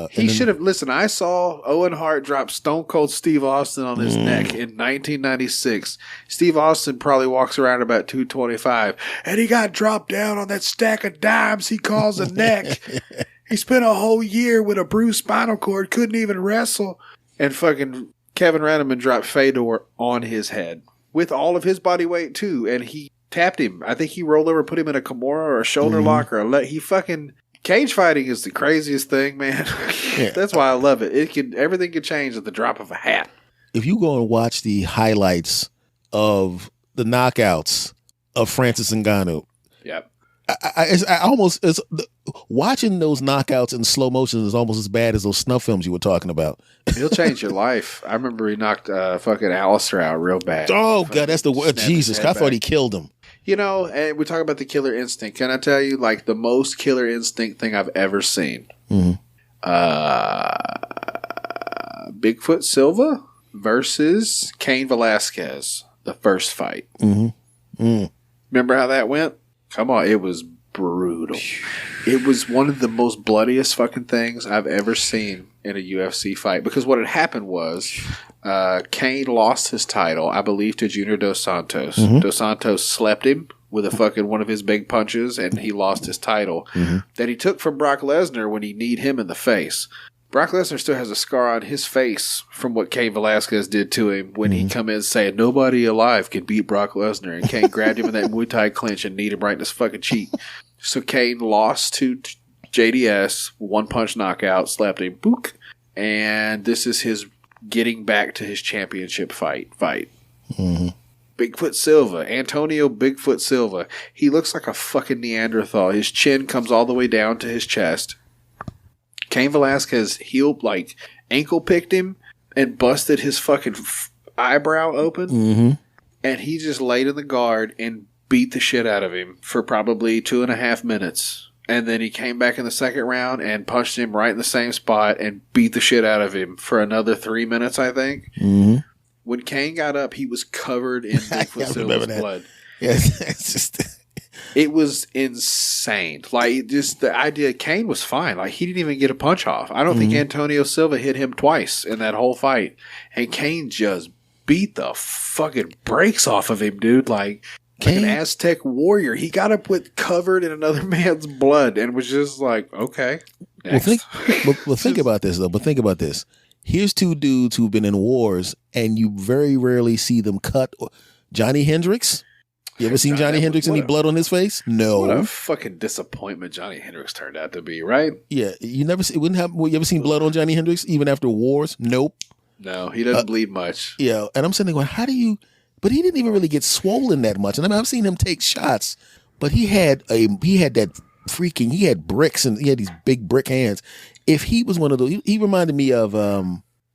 He should have listened. I saw Owen Hart drop Stone Cold Steve Austin on his neck in 1996. Steve Austin probably walks around about 225, and he got dropped down on that stack of dimes he calls a neck. He spent a whole year with a bruised spinal cord, couldn't even wrestle, and fucking Kevin Randleman dropped Fedor on his head with all of his body weight too, and he tapped him. I think he rolled over, put him in a Kimura or a shoulder lock or a he fucking. Cage fighting is the craziest thing, man. Yeah. That's why I love it. Everything can change at the drop of a hat. If you go and watch the highlights of the knockouts of Francis Ngannou, yep. Watching those knockouts in slow motion is almost as bad as those snuff films you were talking about. He'll change your life. I remember he knocked fucking Alistair out real bad. Oh God, that's the word. Jesus, I thought he killed him. You know, and we talk about the killer instinct. Can I tell you, like, the most killer instinct thing I've ever seen? Mm-hmm. Bigfoot Silva versus Cain Velasquez, the first fight. Mm-hmm. Mm. Remember how that went? Come on, it was brutal. It was one of the most bloodiest fucking things I've ever seen in a UFC fight. Because what had happened was Cain lost his title, I believe, to Junior Dos Santos. Mm-hmm. Dos Santos slept him with a fucking one of his big punches, and he lost his title that he took from Brock Lesnar when he kneed him in the face. Brock Lesnar still has a scar on his face from what Cain Velasquez did to him when he come in saying nobody alive can beat Brock Lesnar, and Cain grabbed him in that Muay Thai clinch and kneed him right in his fucking cheek. So Cain lost to JDS, one punch knockout, slapped him, book, and this is his getting back to his championship fight. Mm-hmm. Bigfoot Silva, Antonio Bigfoot Silva. He looks like a fucking Neanderthal. His chin comes all the way down to his chest. Cain Velasquez ankle picked him and busted his fucking eyebrow open, and he just laid in the guard and beat the shit out of him for probably 2.5 minutes. And then he came back in the second round and punched him right in the same spot and beat the shit out of him for another 3 minutes, I think. Mm-hmm. When Cain got up, he was covered in Bigfoot Silva's blood. Yes, it's just... It was insane. Like, just the idea, Cain was fine. Like, he didn't even get a punch off. I don't think Antonio Silva hit him twice in that whole fight. And Cain just beat the fucking brakes off of him, dude. Like an Aztec warrior. He got up with covered in another man's blood and was just like, okay. Next. Well, think about this, though. But think about this. Here's two dudes who've been in wars, and you very rarely see them cut. Johnny Hendricks. You ever seen Johnny Hendricks any blood on his face? No. What a fucking disappointment Johnny Hendricks turned out to be, right? Yeah, you ever seen blood on Johnny Hendricks even after wars? Nope. No, he doesn't bleed much. Yeah, and I'm sitting there going, how do you? But he didn't even really get swollen that much. And I mean, I've seen him take shots, but he had bricks and he had these big brick hands. If he was one of those, he reminded me of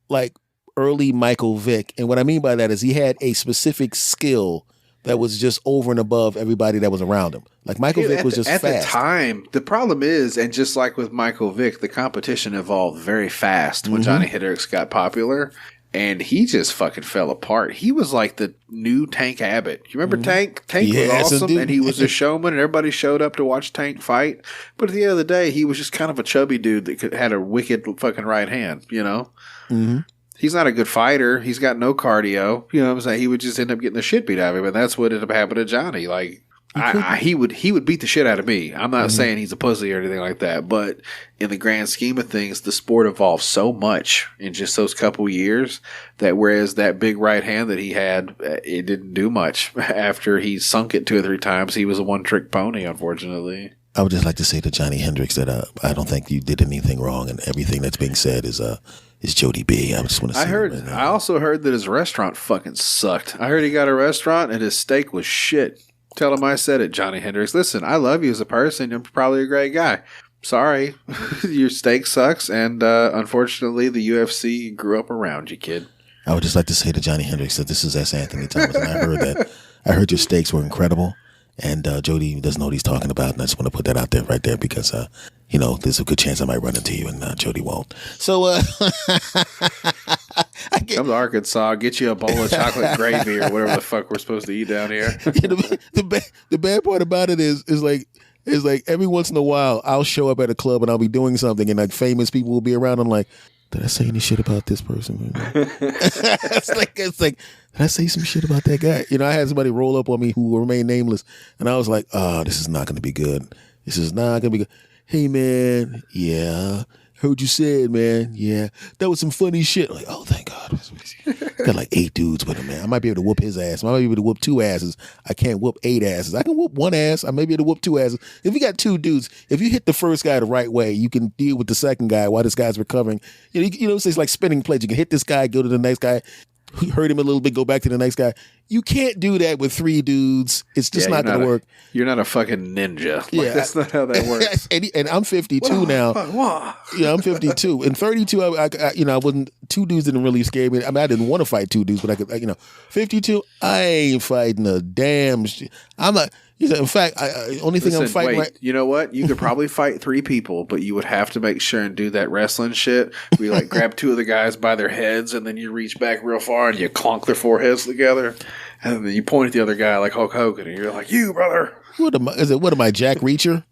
like early Michael Vick, and what I mean by that is he had a specific skill that was just over and above everybody that was around him. Like Michael Vick was just fast. At the time, the problem is, and just like with Michael Vick, the competition evolved very fast when Johnny Hendricks got popular, and he just fucking fell apart. He was like the new Tank Abbott. You remember Tank? Tank was awesome, and he was a showman, and everybody showed up to watch Tank fight. But at the end of the day, he was just kind of a chubby dude that had a wicked fucking right hand, you know? Mm-hmm. He's not a good fighter. He's got no cardio. You know what I'm saying? He would just end up getting the shit beat out of him, and that's what ended up happening to Johnny. Like, he would beat the shit out of me. I'm not saying he's a pussy or anything like that, but in the grand scheme of things, the sport evolved so much in just those couple years that whereas that big right hand that he had, it didn't do much. After he sunk it 2 or 3 times, he was a one-trick pony, unfortunately. I would just like to say to Johnny Hendricks that I don't think you did anything wrong, and everything that's being said is Jodie B. I just want to say I also heard that his restaurant fucking sucked. I heard he got a restaurant and his steak was shit. Tell him I said it, Johnny Hendricks. Listen, I love you as a person. You're probably a great guy. Sorry, your steak sucks, and unfortunately, the UFC grew up around you, kid. I would just like to say to Johnny Hendricks that this is S. Anthony Thomas, and I heard that I heard your steaks were incredible. And Jodie doesn't know what he's talking about, and I just want to put that out there right there because, there's a good chance I might run into you, and Jodie won't. So, come to Arkansas, get you a bowl of chocolate gravy or whatever the fuck we're supposed to eat down here. The bad part about it is like every once in a while I'll show up at a club and I'll be doing something, and like famous people will be around. I'm like, did I say any shit about this person? it's like, did I say some shit about that guy? I had somebody roll up on me who will remain nameless, and I was like, oh, this is not going to be good. This is not going to be good. Hey, man, yeah, heard you said, man, yeah, that was some funny shit. Like, oh, thank God. Got like 8 dudes with him, man. I might be able to whoop his ass. I might be able to whoop 2 asses. I can't whoop 8 asses. I can whoop 1 ass. I may be able to whoop 2 asses. If you got 2 dudes, if you hit the first guy the right way, you can deal with the second guy while this guy's recovering. It's like spinning plates. You can hit this guy, go to the next guy, hurt him a little bit, go back to the next guy. You can't do that with 3 dudes. It's just not going to work. You're not a fucking ninja. That's not how that works. and I'm 52 now. Yeah, I'm 52. And 32, I wasn't. 2 dudes didn't really scare me. I mean, I didn't want to fight 2 dudes, but I could. 52, I ain't fighting a damn shit. I'm not. In fact, only thing I'm fighting. Wait, you know what? You could probably fight 3 people, but you would have to make sure and do that wrestling shit. Where you like grab 2 of the guys by their heads, and then you reach back real far and you clonk their foreheads together, and then you point at the other guy like Hulk Hogan, and you're like, "You brother." What am I, Jack Reacher?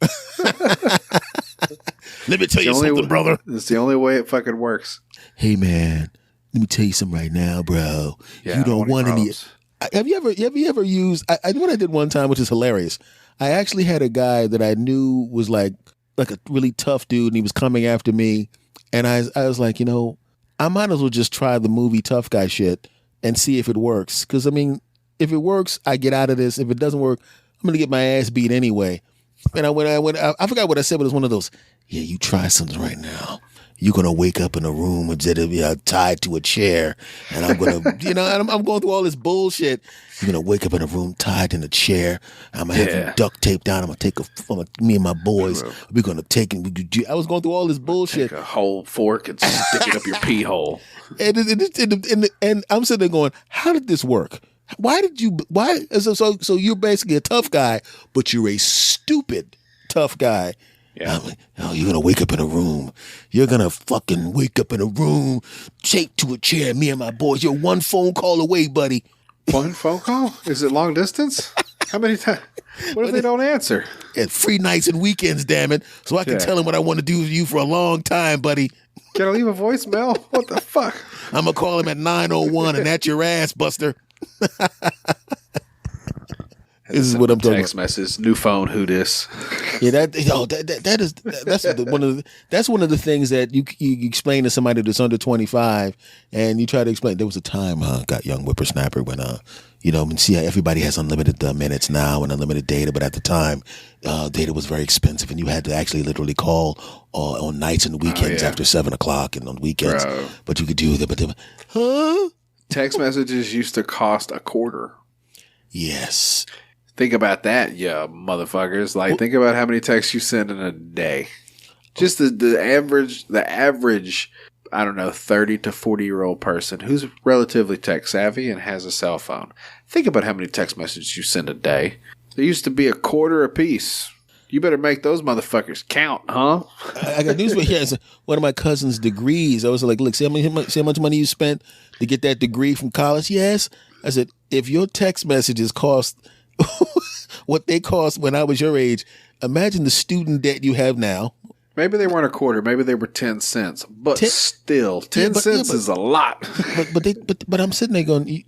Let me tell you something, brother. It's the only way it fucking works. Hey man, let me tell you something right now, bro. You don't want any. Have you ever used? What I did one time, which is hilarious. I actually had a guy that I knew was like a really tough dude, and he was coming after me. And I was like, I might as well just try the movie tough guy shit and see if it works. Because I mean, if it works, I get out of this. If it doesn't work, I'm gonna get my ass beat anyway. And I forgot what I said, but it was one of those. Yeah, you try something right now. You're going to wake up in a room tied to a chair, and I'm going to, I'm going through all this bullshit. You're going to wake up in a room tied in a chair. I'm going to have you duct tape down. I'm going to take me and my boys, we're going to take it. I was going through all this bullshit. Take a whole fork and stick it up your pee hole. And I'm sitting there going, how did this work? So you're basically a tough guy, but you're a stupid tough guy. Yeah. You're going to wake up in a room. You're going to fucking wake up in a room, taped to a chair, me and my boys. You're 1 phone call away, buddy. 1 phone call? Is it long distance? How many times? What if they don't answer? It's free nights and weekends, damn it. So I can tell them what I want to do with you for a long time, buddy. Can I leave a voicemail? What the fuck? I'm going to call him at 9:01 and that's your ass, Buster. This is what I'm talking about. Text message, new phone, who dis? Yeah, that's one of the things that you explain to somebody that's under 25, and you try to explain. There was a time, got young whippersnapper when see how everybody has unlimited minutes now and unlimited data, but at the time, data was very expensive, and you had to actually literally call on nights and weekends after 7:00 and on weekends. Bro. But you could do that. But text messages used to cost $0.25. Yes. Think about that, yeah, motherfuckers. Like, think about how many texts you send in a day. Just the average, I don't know, 30 to 40-year-old person who's relatively tech savvy and has a cell phone. Think about how many text messages you send a day. There used to be $0.25 a piece. You better make those motherfuckers count, huh? I got news for you. One of my cousin's degrees. I was like, look, see how much money you spent to get that degree from college? Yes. I said, if your text messages cost what they cost when I was your age, imagine the student debt you have now. Maybe they weren't $0.25, maybe they were 10 cents. But still, 10 cents is a lot. but I'm sitting there going,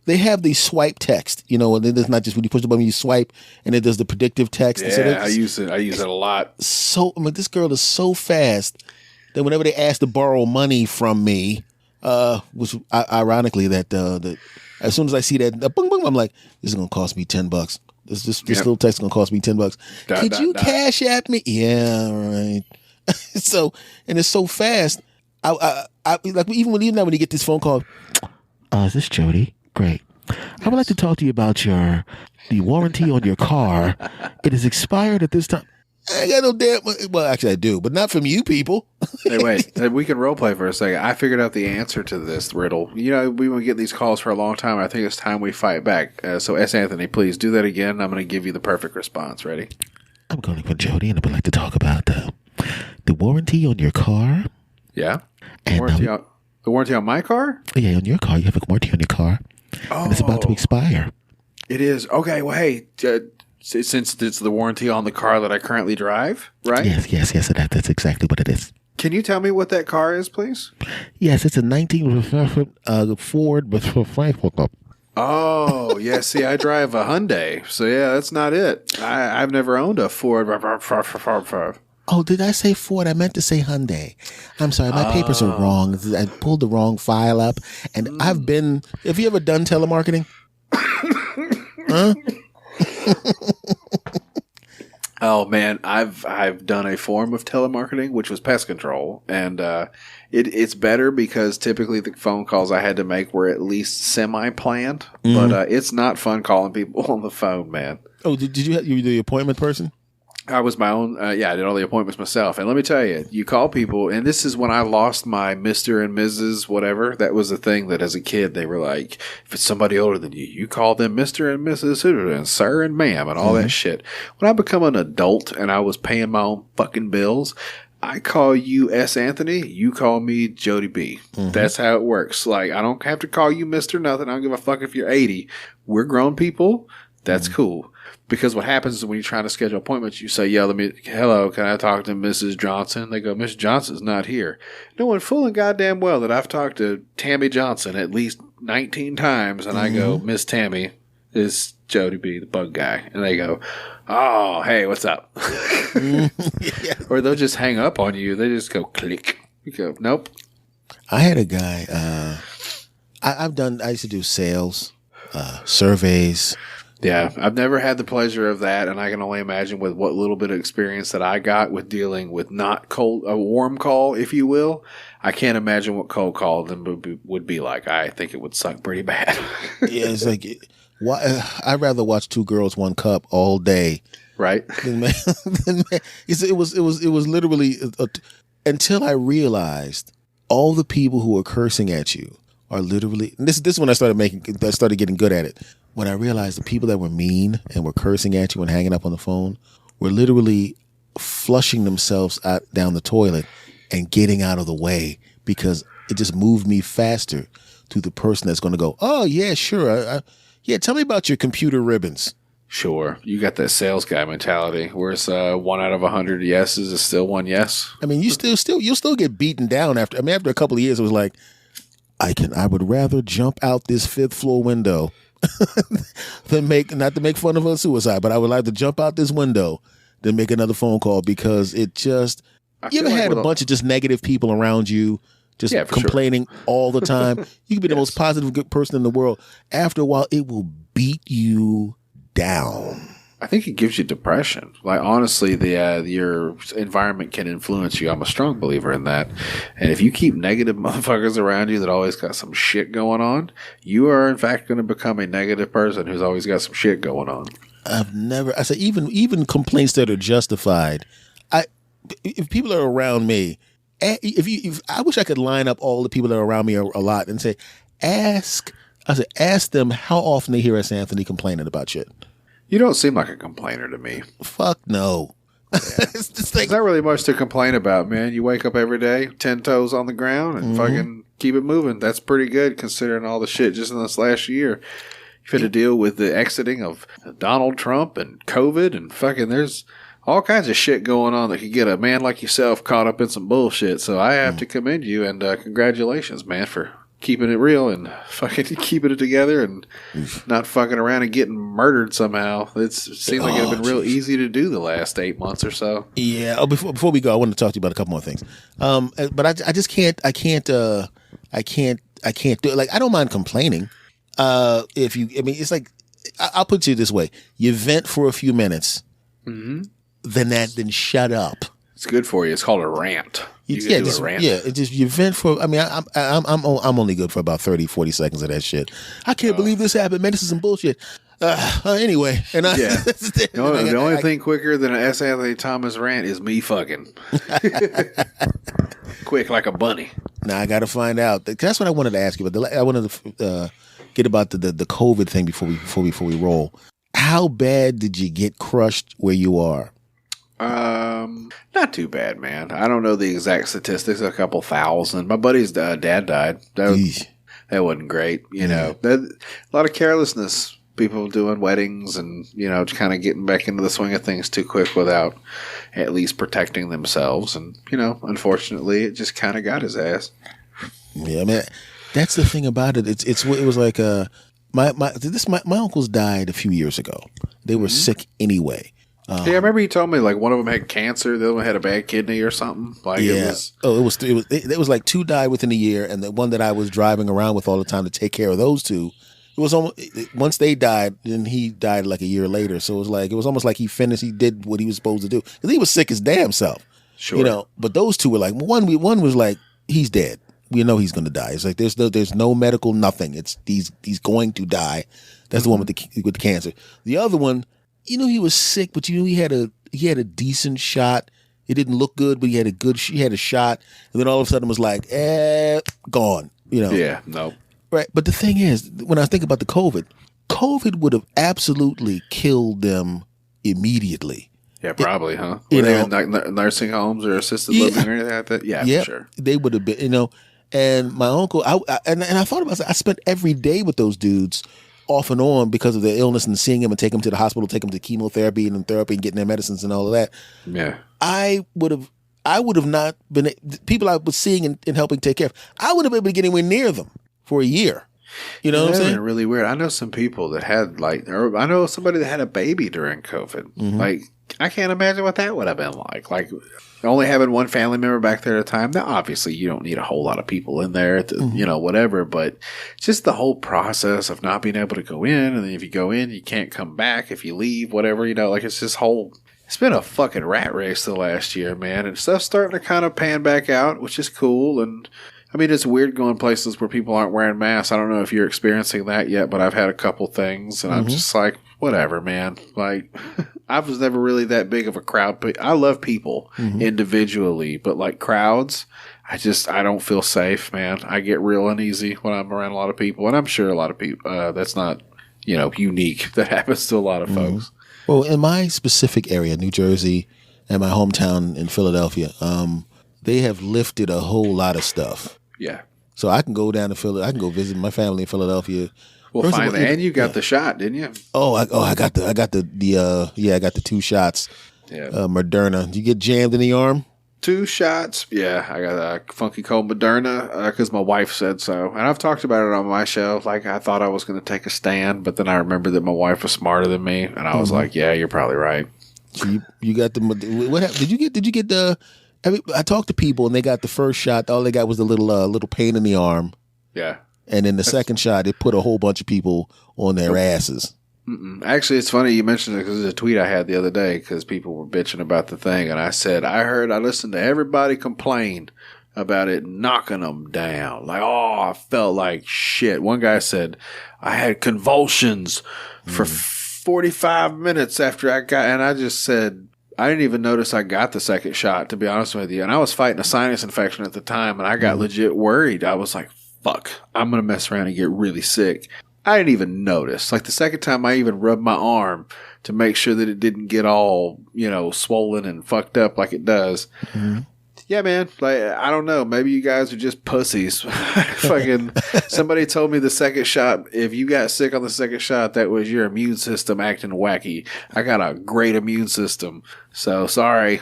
they have the swipe text, and it's not just when you push the button, you swipe, and it does the predictive text. Yeah, I use it a lot. So this girl is so fast that whenever they ask to borrow money from me, which ironically that as soon as I see that, boom, boom, I'm like, this is gonna cost me $10. This little text is gonna cost me $10. Could you cash app me? Yeah, right. So, and it's so fast. I like even when you get this phone call. Is this Jodie? Great. I would like to talk to you about the warranty on your car. It is expired at this time. I ain't got no damn. Well, actually, I do, but not from you people. Hey, wait. We can role play for a second. I figured out the answer to this riddle. You know, we've been getting these calls for a long time. I think it's time we fight back. So, S. Anthony, please do that again. I'm going to give you the perfect response. Ready? I'm calling for Jodie, and I would like to talk about the warranty on your car. Yeah. And The warranty on my car? Yeah, on your car. You have a warranty on your car. Oh. And it's about to expire. It is. Okay, well, hey, since it's the warranty on the car that I currently drive, right? Yes. That's exactly what it is. Can you tell me what that car is, please? Yes, it's a 19 Ford with Frankfurt. Oh, yeah. See, I drive a Hyundai, so yeah, that's not it. I've never owned a Ford. Oh, did I say Ford? I meant to say Hyundai. I'm sorry, my papers are wrong. I pulled the wrong file up, and I've been. Have you ever done telemarketing? Huh? Oh man, I've done a form of telemarketing, which was pest control, and it's better because typically the phone calls I had to make were at least semi-planned, but it's not fun calling people on the phone, man. Oh, did you have you the appointment person? I was my own. I did all the appointments myself. And let me tell you, you call people, and this is when I lost my Mr. and Mrs. whatever. That was the thing that as a kid, they were like, if it's somebody older than you, you call them Mr. and Mrs. and Sir and Ma'am and all that shit. When I become an adult and I was paying my own fucking bills, I call you S. Anthony, you call me Jodie B. That's how it works. Like, I don't have to call you Mr. Nothing. I don't give a fuck if you're 80. We're grown people. That's cool. Because what happens is when you're trying to schedule appointments, you say, hello, can I talk to Mrs. Johnson? They go, Miss Johnson's not here. Knowing full and goddamn well that I've talked to Tammy Johnson at least 19 times, and I go, Miss Tammy is Jodie B, the bug guy. And they go, oh, hey, what's up? Or they'll just hang up on you. They just go click. You go, nope. I had a guy, I used to do sales, surveys. Yeah, I've never had the pleasure of that, and I can only imagine with what little bit of experience that I got with dealing with not cold, a warm call, if you will. I can't imagine what cold call then would be like. I think it would suck pretty bad. Yeah, it's like, I'd rather watch Two Girls, One Cup all day, right? It was literally until I realized all the people who are cursing at you are literally. This is when I started getting good at it. When I realized the people that were mean and were cursing at you and hanging up on the phone were literally flushing themselves out down the toilet and getting out of the way because it just moved me faster to the person that's going to go, oh, yeah, sure. Yeah, tell me about your computer ribbons. Sure. You got that sales guy mentality. Whereas 1 out of 100 yeses is still one yes. I mean, you'll still get beaten down after a couple of years, it was like, I would rather jump out this 5th floor window than not to make fun of a suicide, but I would like to jump out this window than make another phone call because it just. You ever had a bunch of just negative people around you, just complaining all the time? You can be the most positive, good person in the world. After a while, it will beat you down. I think it gives you depression. Like, honestly, your environment can influence you. I'm a strong believer in that. And if you keep negative motherfuckers around you that always got some shit going on, you are, in fact, going to become a negative person who's always got some shit going on. I say even complaints that are justified. If people are around me, if I wish I could line up all the people that are around me a lot and say, ask them how often they hear S. Anthony complaining about shit. You don't seem like a complainer to me. Fuck no. Yeah. There's not really much to complain about, man. You wake up every day, 10 toes on the ground, and fucking keep it moving. That's pretty good considering all the shit just in this last year. You've had to deal with the exiting of Donald Trump and COVID and fucking there's all kinds of shit going on that could get a man like yourself caught up in some bullshit. So I have to commend you and congratulations, man, for keeping it real and fucking keeping it together and not fucking around and getting murdered somehow. It seems like it'd been real easy to do the last 8 months or so. Yeah. Oh, before we go, I want to talk to you about a couple more things. But I just can't do it. Like, I don't mind complaining. It's like, I'll put it this way. You vent for a few minutes, then shut up. It's good for you. It's called a rant. You can do a rant. Yeah, it just you vent for. I mean, I'm only good for about 30, 40 seconds of that shit. I can't believe this happened, man. This is some bullshit. Anyway, and the only thing quicker than an S. Anthony Thomas rant is me fucking quick like a bunny. Now I got to find out. That's what I wanted to ask you. But I wanted to get about the COVID thing before we roll. How bad did you get crushed where you are? Not too bad, man. I don't know the exact statistics. A couple thousand. My buddy's dad died. That wasn't great. You know, a lot of carelessness. People doing weddings and, you know, just kind of getting back into the swing of things too quick without at least protecting themselves. And, you know, unfortunately, it just kind of got his ass. Yeah, man, that's the thing about it. It was like my uncles died a few years ago. They were sick anyway. Yeah, I remember you told me like one of them had cancer, the other one had a bad kidney or something. Like it was like two died within a year, and the one that I was driving around with all the time to take care of those two. It was almost once they died, then he died like a year later. So it was almost like he did what he was supposed to do because he was sick his damn self. Sure, you know. But those two were like one was like he's dead. We know he's going to die. It's like there's no medical nothing. It's he's going to die. That's the one with the cancer. The other one, you know, he was sick, but you know he had a decent shot. It didn't look good, but he had a shot, and then all of a sudden it was like gone. You know. Yeah. No. Right, but the thing is, when I think about the COVID would have absolutely killed them immediately. Yeah, probably, huh? Were they in like nursing homes or assisted living or anything like that? Yeah, for sure. They would have been, you know. And my uncle, I thought about it. I spent every day with those dudes off and on because of their illness and seeing them and taking them to the hospital, taking them to chemotherapy and therapy and getting their medicines and all of that. Yeah. I would have not been, people I was seeing and helping take care of, I would have been able to get anywhere near them for a year. You know what I'm saying? Really weird. I know some people that had I know somebody that had a baby during COVID. Mm-hmm. Like, I can't imagine what that would have been like. Like, only having one family member back there at a time. Now, obviously, you don't need a whole lot of people in there to, you know, whatever. But just the whole process of not being able to go in. And then if you go in, you can't come back. If you leave, whatever, you know, like it's been a fucking rat race the last year, man. And stuff's starting to kind of pan back out, which is cool. And I mean, it's weird going places where people aren't wearing masks. I don't know if you're experiencing that yet, but I've had a couple things, and I'm just like, whatever, man. Like, I was never really that big of a crowd. But I love people individually, but like crowds, I don't feel safe, man. I get real uneasy when I'm around a lot of people, and I'm sure a lot of people, that's not, you know, unique. That happens to a lot of folks. Well, in my specific area, New Jersey, and my hometown in Philadelphia, they have lifted a whole lot of stuff. Yeah. So I can go down to Philadelphia. I can go visit my family in Philadelphia. Well, finally, and you got the shot, didn't you? I got the 2 shots. Yeah. Moderna. Did you get jammed in the arm? 2 shots. Yeah, I got a funky cold Moderna because my wife said so. And I've talked about it on my show. Like, I thought I was going to take a stand, but then I remembered that my wife was smarter than me. And I was like, yeah, you're probably right. So you got the, what happened? Did you get the, I talked to people and they got the first shot. All they got was the little pain in the arm. Yeah. And then the second shot, it put a whole bunch of people on their asses. Actually, it's funny you mentioned it because it's a tweet I had the other day because people were bitching about the thing. And I said, I listened to everybody complain about it knocking them down. Like, I felt like shit. One guy said, I had convulsions for 45 minutes after I got, and I just said, I didn't even notice I got the second shot, to be honest with you. And I was fighting a sinus infection at the time, and I got legit worried. I was like, fuck, I'm going to mess around and get really sick. I didn't even notice. Like the second time I even rubbed my arm to make sure that it didn't get all, you know, swollen and fucked up like it does. Yeah, man. Like, I don't know. Maybe you guys are just pussies. Fucking somebody told me the second shot, if you got sick on the second shot, that was your immune system acting wacky. I got a great immune system. So, sorry.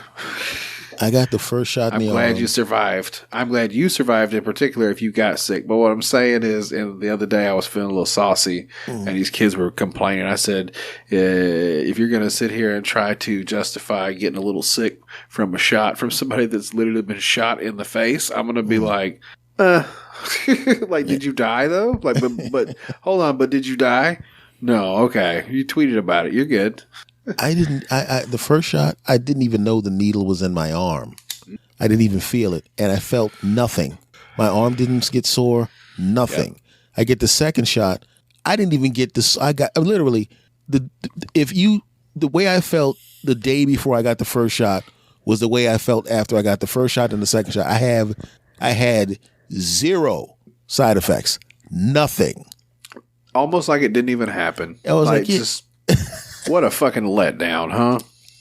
I got the first shot in the arm. I'm glad you survived. I'm glad you survived in particular if you got sick. But what I'm saying is, and the other day I was feeling a little saucy and these kids were complaining. I said, if you're going to sit here and try to justify getting a little sick from a shot from somebody that's literally been shot in the face, I'm going to be like, like, did you die though? Like, but hold on, but did you die? No. Okay. You tweeted about it. You're good. The first shot, I didn't even know the needle was in my arm. I didn't even feel it, and I felt nothing. My arm didn't get sore, nothing. Yep. I get the second shot. I didn't even get this. I got literally the way I felt the day before I got the first shot was the way I felt after I got the first shot and the second shot. I had zero side effects, nothing. Almost like it didn't even happen. I was like just what a fucking letdown, huh?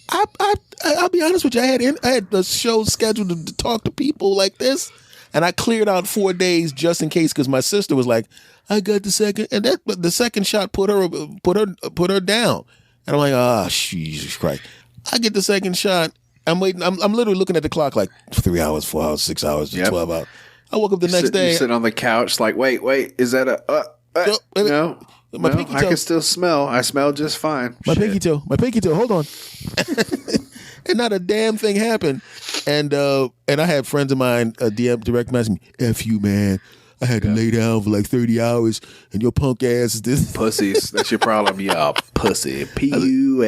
I'll be honest with you. I had the show scheduled to talk to people like this, and I cleared out 4 days just in case because my sister was like, "I got the second," and the second shot put her down, and I'm like, "Ah, oh, Jesus Christ!" I get the second shot. I'm waiting. I'm literally looking at the clock like 3 hours, 4 hours, 6 hours, 12 hours. I woke up the next day. You sit on the couch like, wait, is that no? My pinky toe. I can still smell. I smell just fine. My pinky toe. Hold on. And not a damn thing happened. And I had friends of mine direct message me, "F you, man. I had to lay down for like 30 hours, and your punk ass is this." Pussies. That's your problem, y'all. Pussy. Pussy.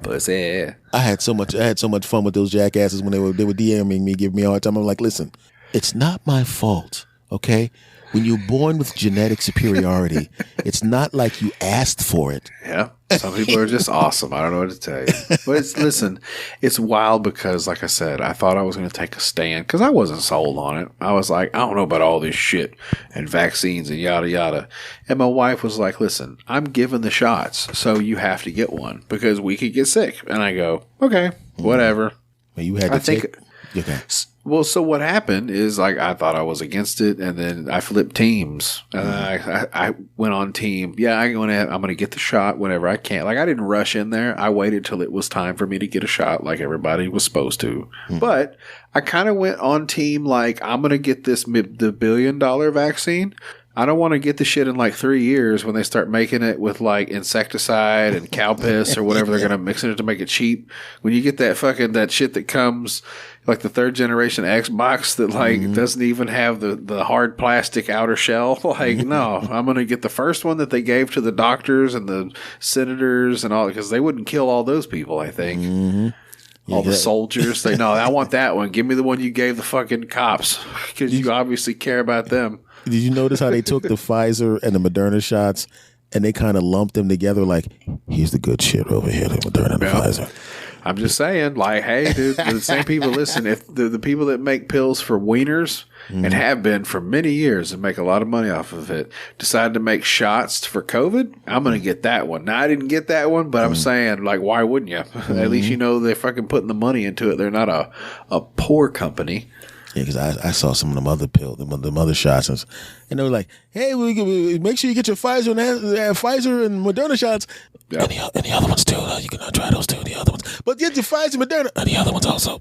Pussy. I had so much fun with those jackasses when they were DMing me, giving me a hard time. I'm like, listen, it's not my fault, okay? When you're born with genetic superiority, it's not like you asked for it. Yeah. Some people are just awesome. I don't know what to tell you. But listen, it's wild because, like I said, I thought I was going to take a stand because I wasn't sold on it. I was like, I don't know about all this shit and vaccines and yada, yada. And my wife was like, listen, I'm giving the shots, so you have to get one because we could get sick. And I go, okay, whatever. Well, you had to take. Okay. Well, so what happened is like I thought I was against it, and then I flipped teams, and I went on team. Yeah, I'm gonna get the shot whenever I can. Like I didn't rush in there. I waited till it was time for me to get a shot, like everybody was supposed to. But I kind of went on team like I'm gonna get the $1 billion vaccine. I don't want to get the shit in like 3 years when they start making it with like insecticide and cow piss or whatever they're going to mix in it to make it cheap. When you get that shit that comes like the 3rd generation Xbox that like doesn't even have the hard plastic outer shell. Like, no, I'm going to get the first one that they gave to the doctors and the senators and all because they wouldn't kill all those people, I think. Mm-hmm. All the soldiers. I want that one. Give me the one you gave the fucking cops because you obviously care about them. Did you notice how they took the Pfizer and the Moderna shots and they kind of lumped them together like, here's the good shit over here, the Moderna and the Pfizer. I'm just saying, like, hey, dude, the same people, listen, if the people that make pills for wieners and have been for many years and make a lot of money off of it, decided to make shots for COVID, I'm going to get that one. Now, I didn't get that one, but I'm saying, like, why wouldn't you? At least you know they're fucking putting the money into it. They're not a poor company. Yeah, because I saw some of them other pills, them other shots, and they were like, "Hey, we make sure you get your Pfizer and Moderna shots, and the other ones too. You can try those too, the other ones, but get your Pfizer, Moderna, and the other ones also."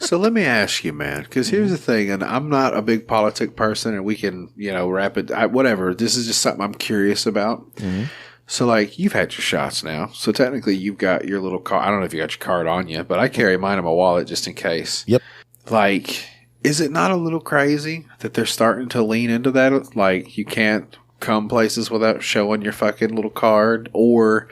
So let me ask you, man, because here's the thing, and I'm not a big politic person, and we can, wrap it, whatever. This is just something I'm curious about. Mm-hmm. So, like, you've had your shots now, so technically you've got your little card. I don't know if you got your card on you, but I carry mine in my wallet just in case. Yep. Like, is it not a little crazy that they're starting to lean into that? Like, you can't come places without showing your fucking little card. Or,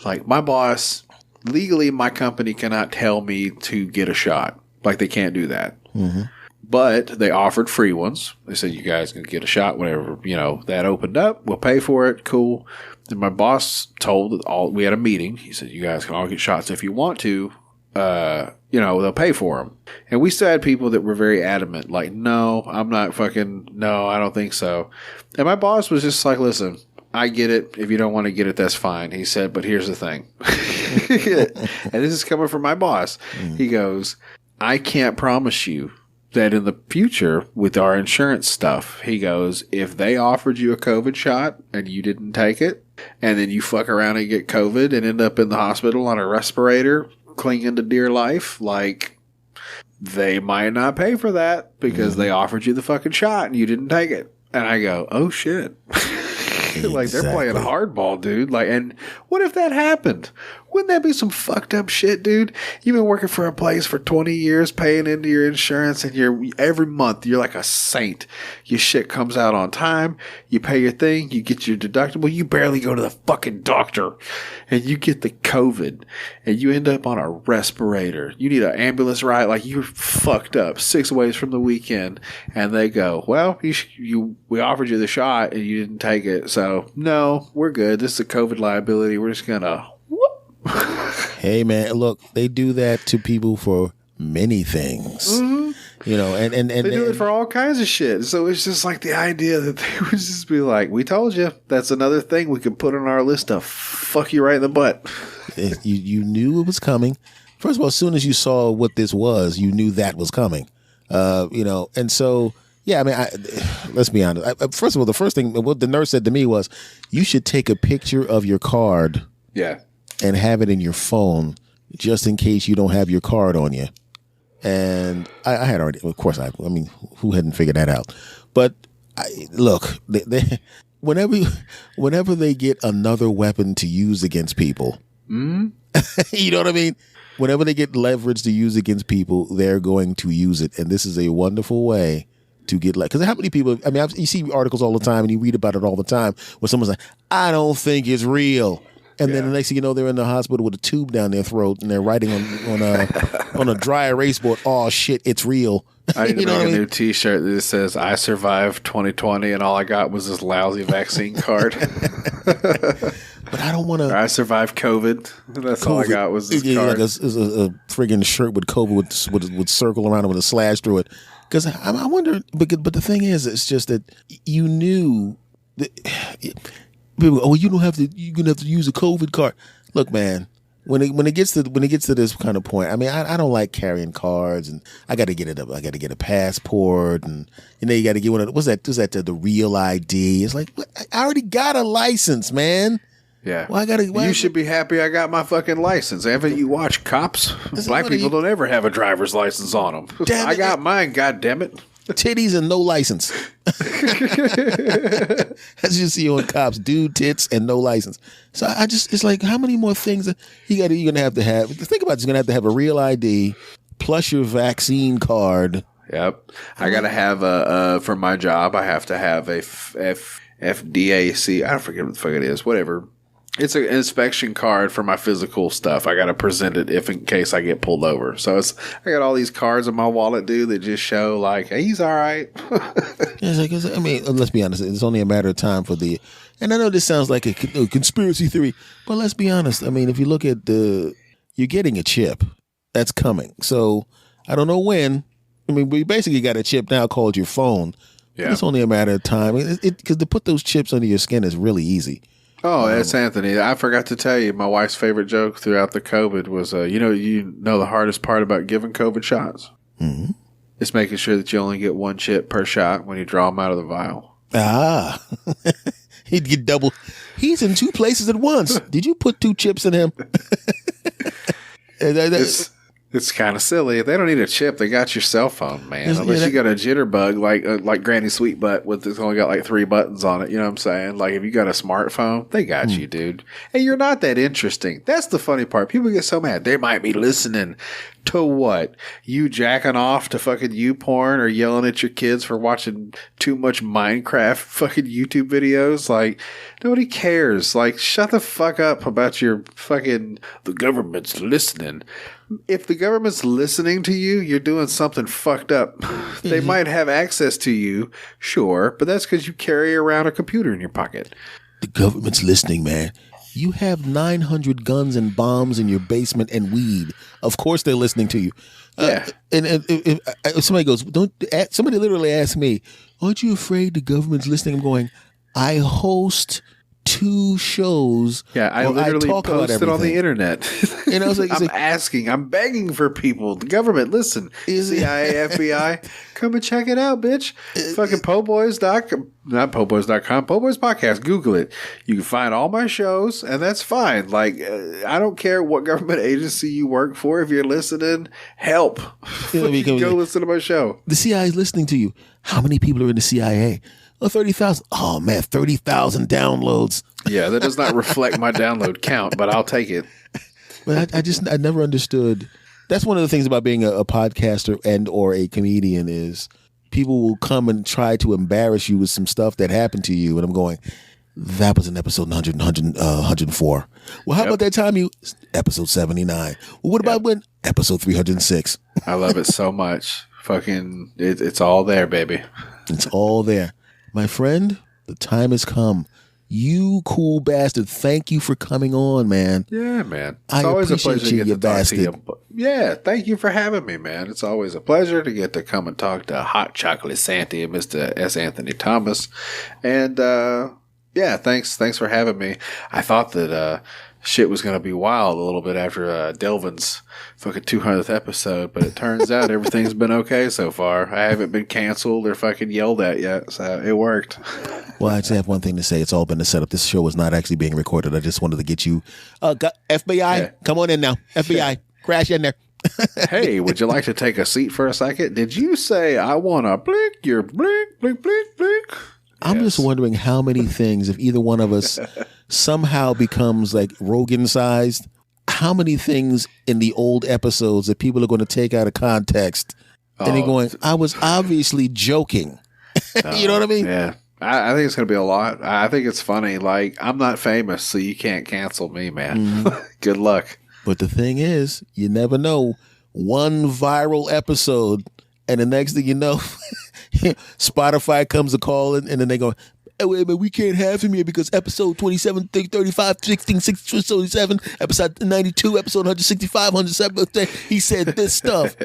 like, my boss, legally, my company cannot tell me to get a shot. Like, they can't do that. Mm-hmm. But they offered free ones. They said, you guys can get a shot whenever, that opened up. We'll pay for it. Cool. And my boss told we had a meeting. He said, you guys can all get shots if you want to. They'll pay for them. And we still had people that were very adamant, like, no, I don't think so. And my boss was just like, listen, I get it. If you don't want to get it, that's fine. He said, but here's the thing. And this is coming from my boss. He goes, I can't promise you that in the future with our insurance stuff, he goes, if they offered you a COVID shot and you didn't take it, and then you fuck around and get COVID and end up in the hospital on a respirator, clinging to dear life, like, they might not pay for that because they offered you the fucking shot and you didn't take it. And I go, oh shit. Like, they're playing hardball, dude. Like, and what if that happened? Wouldn't that be some fucked up shit, dude? You've been working for a place for 20 years, paying into your insurance, and every month you're like a saint. Your shit comes out on time. You pay your thing. You get your deductible. You barely go to the fucking doctor, and you get the COVID, and you end up on a respirator. You need an ambulance ride. Like, you're fucked up 6 ways from the weekend, and they go, well, we offered you the shot, and you didn't take it, so no, we're good. This is a COVID liability. We're just gonna Hey man, look, they do that to people for many things, you know, and they do it for all kinds of shit. So it's just like the idea that they would just be like, "We told you." That's another thing we could put on our list to fuck you right in the butt. You knew it was coming. First of all, as soon as you saw what this was, you knew that was coming. You know, and so yeah, I mean, let's be honest. First of all, the first thing what the nurse said to me was, "You should take a picture of your card." Yeah. And have it in your phone just in case you don't have your card on you. And I had already, of course, I mean, who hadn't figured that out? But look, whenever they get another weapon to use against people, you know what I mean? Whenever they get leverage to use against people, they're going to use it. And this is a wonderful way to get because how many people, I mean, you see articles all the time and you read about it all the time where someone's like, I don't think it's real. And then the next thing you know, they're in the hospital with a tube down their throat, and they're writing on a dry erase board. Oh shit, it's real. I need to make a new T-shirt that says "I survived 2020, and all I got was this lousy vaccine card." But I don't want to. I survived COVID. That's all I got was this card. Like a friggin' shirt with COVID would circle around it with a slash through it. Because I wonder, but the thing is, it's just that you knew that. People go, oh, you're gonna have to use a COVID card. Look, man, when it gets to this kind of point, I mean, I don't like carrying cards, and I got to get it up. I got to get a passport, and you got to get one of what's that? The real ID? It's like, what? I already got a license, man. Yeah. You should be happy I got my fucking license. Haven't you watched Cops? Black people don't ever have a driver's license on them. I got mine. God damn it. Titties and no license. As you see on Cops, dude, tits and no license. So it's like, how many more things you're gonna have to have? Think about it, you're gonna have to have a real ID plus your vaccine card. Yep. I gotta have for my job. I have to have a FDAC. I forget what the fuck it is. Whatever. It's an inspection card for my physical stuff. I got to present it if in case I get pulled over. So I got all these cards in my wallet, dude, that just show like, hey, he's all right. I mean, let's be honest. It's only a matter of time for and I know this sounds like a conspiracy theory, but let's be honest. I mean, if you look at you're getting a chip that's coming. So I don't know when. I mean, we basically got a chip now called your phone. Yeah. It's only a matter of time. Because to put those chips under your skin is really easy. Oh, that's Anthony. I forgot to tell you, my wife's favorite joke throughout the COVID was, you know the hardest part about giving COVID shots? Mm-hmm. It's making sure that you only get one chip per shot when you draw them out of the vial. Ah. He'd get double. He's in two places at once. Did you put 2 chips in him? It's kind of silly. If they don't need a chip, they got your cell phone, man. Unless you got a jitterbug like Granny Sweetbutt it's only got like 3 buttons on it. You know what I'm saying? Like if you got a smartphone, they got you, dude. And you're not that interesting. That's the funny part. People get so mad. They might be listening to what? You jacking off to fucking YouPorn or yelling at your kids for watching too much Minecraft fucking YouTube videos? Like, nobody cares. Like, shut the fuck up about your fucking, the government's listening. If the government's listening to you, you're doing something fucked up. They might have access to you, sure, but that's because you carry around a computer in your pocket. The government's listening, man. You have 900 guns and bombs in your basement and weed. Of course they're listening to you. Yeah. And if somebody goes, somebody literally asked me, aren't you afraid the government's listening? I'm going, I host 2 shows. Yeah, I literally posted on the internet. And I was like, I'm begging for people. The government, listen. CIA, FBI, come and check it out, bitch. Fucking po'boys.com, not po'boys.com, Po'boys Podcast. Google it. You can find all my shows, and that's fine. Like, I don't care what government agency you work for. If you're listening, help. Go listen to my show. The CIA is listening to you. How many people are in the CIA? Oh, 30,000. Oh, man, 30,000 downloads. Yeah, that does not reflect my download count, but I'll take it. But I never understood. That's one of the things about being a podcaster and or a comedian is people will come and try to embarrass you with some stuff that happened to you. And I'm going, that was in episode 104. Well, how about that time episode 79? Well, what about when episode 306? I love it so much. Fucking, it's all there, baby. It's all there. My friend, the time has come. You cool bastard. Thank you for coming on, man. Yeah, man. It's always a pleasure to get to talk to you. Yeah, thank you for having me, man. It's always a pleasure to get to come and talk to Hot Chocolate Santy and Mr. S. Anthony Thomas. And, yeah, thanks for having me. I thought that shit was going to be wild a little bit after Delvin's fucking 200th episode, but it turns out everything's been okay so far. I haven't been canceled or fucking yelled at yet, so it worked. Well, I just have one thing to say. It's all been a setup. This show is not actually being recorded. I just wanted to get you. FBI, come on in now. FBI, crash in there. Hey, would you like to take a seat for a second? Did you say I want to blink your blink, blink, blink, blink? I'm just wondering how many things, if either one of us somehow becomes like Rogan sized, how many things in the old episodes that people are going to take out of context and they're going, I was obviously joking. You know what I mean? Yeah. I think it's going to be a lot. I think it's funny. Like, I'm not famous, so you can't cancel me, man. Good luck. But the thing is, you never know. One viral episode, and the next thing you know, Spotify comes a calling, and then they go, oh, wait, but we can't have him here because episode 27, 35, 16, 27, episode 92, episode 165, 107, he said this stuff.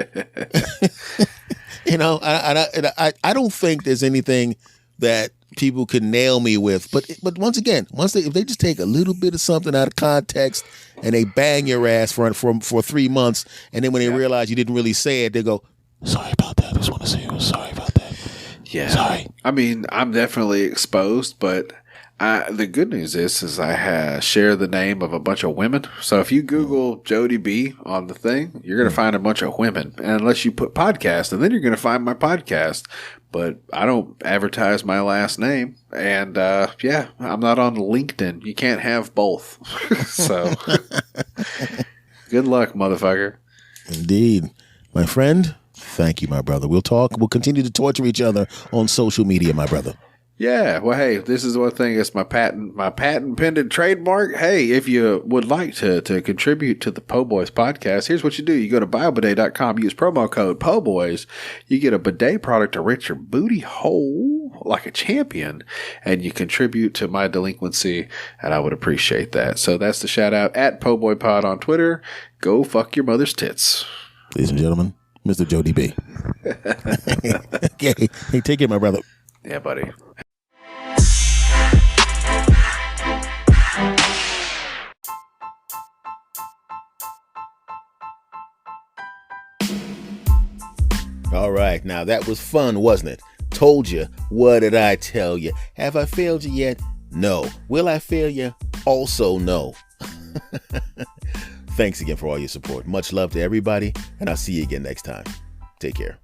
You know, I don't think there's anything that people could nail me with, but once again, if they just take a little bit of something out of context and they bang your ass for 3 months, and then when they realize you didn't really say it, they go, sorry about that. I just want to say I was sorry about that. Yeah, sorry. I mean, I'm definitely exposed, but the good news is I share the name of a bunch of women. So if you Google Jodie B on the thing, you're going to find a bunch of women. And unless you put podcast, and then you're going to find my podcast. But I don't advertise my last name. And yeah, I'm not on LinkedIn. You can't have both. So good luck, motherfucker. Indeed. My friend, thank you, my brother. We'll talk. We'll continue to torture each other on social media, my brother. Yeah, well, hey, this is one thing. It's my patent pending trademark. Hey, if you would like to contribute to the Po Boys podcast, here's what you do. You go to biobidet.com, use promo code Po Boys. You get a bidet product to rinse your booty hole like a champion, and you contribute to my delinquency, and I would appreciate that. So that's the shout out at Po Boy Pod on Twitter. Go fuck your mother's tits. Ladies and gentlemen, Mr. Jodie B. Okay. Hey, take care, my brother. Yeah, buddy. All right, now that was fun, wasn't it? Told you. What did I tell you? Have I failed you yet? No. Will I fail you? Also no. Thanks again for all your support. Much love to everybody, and I'll see you again next time. Take care.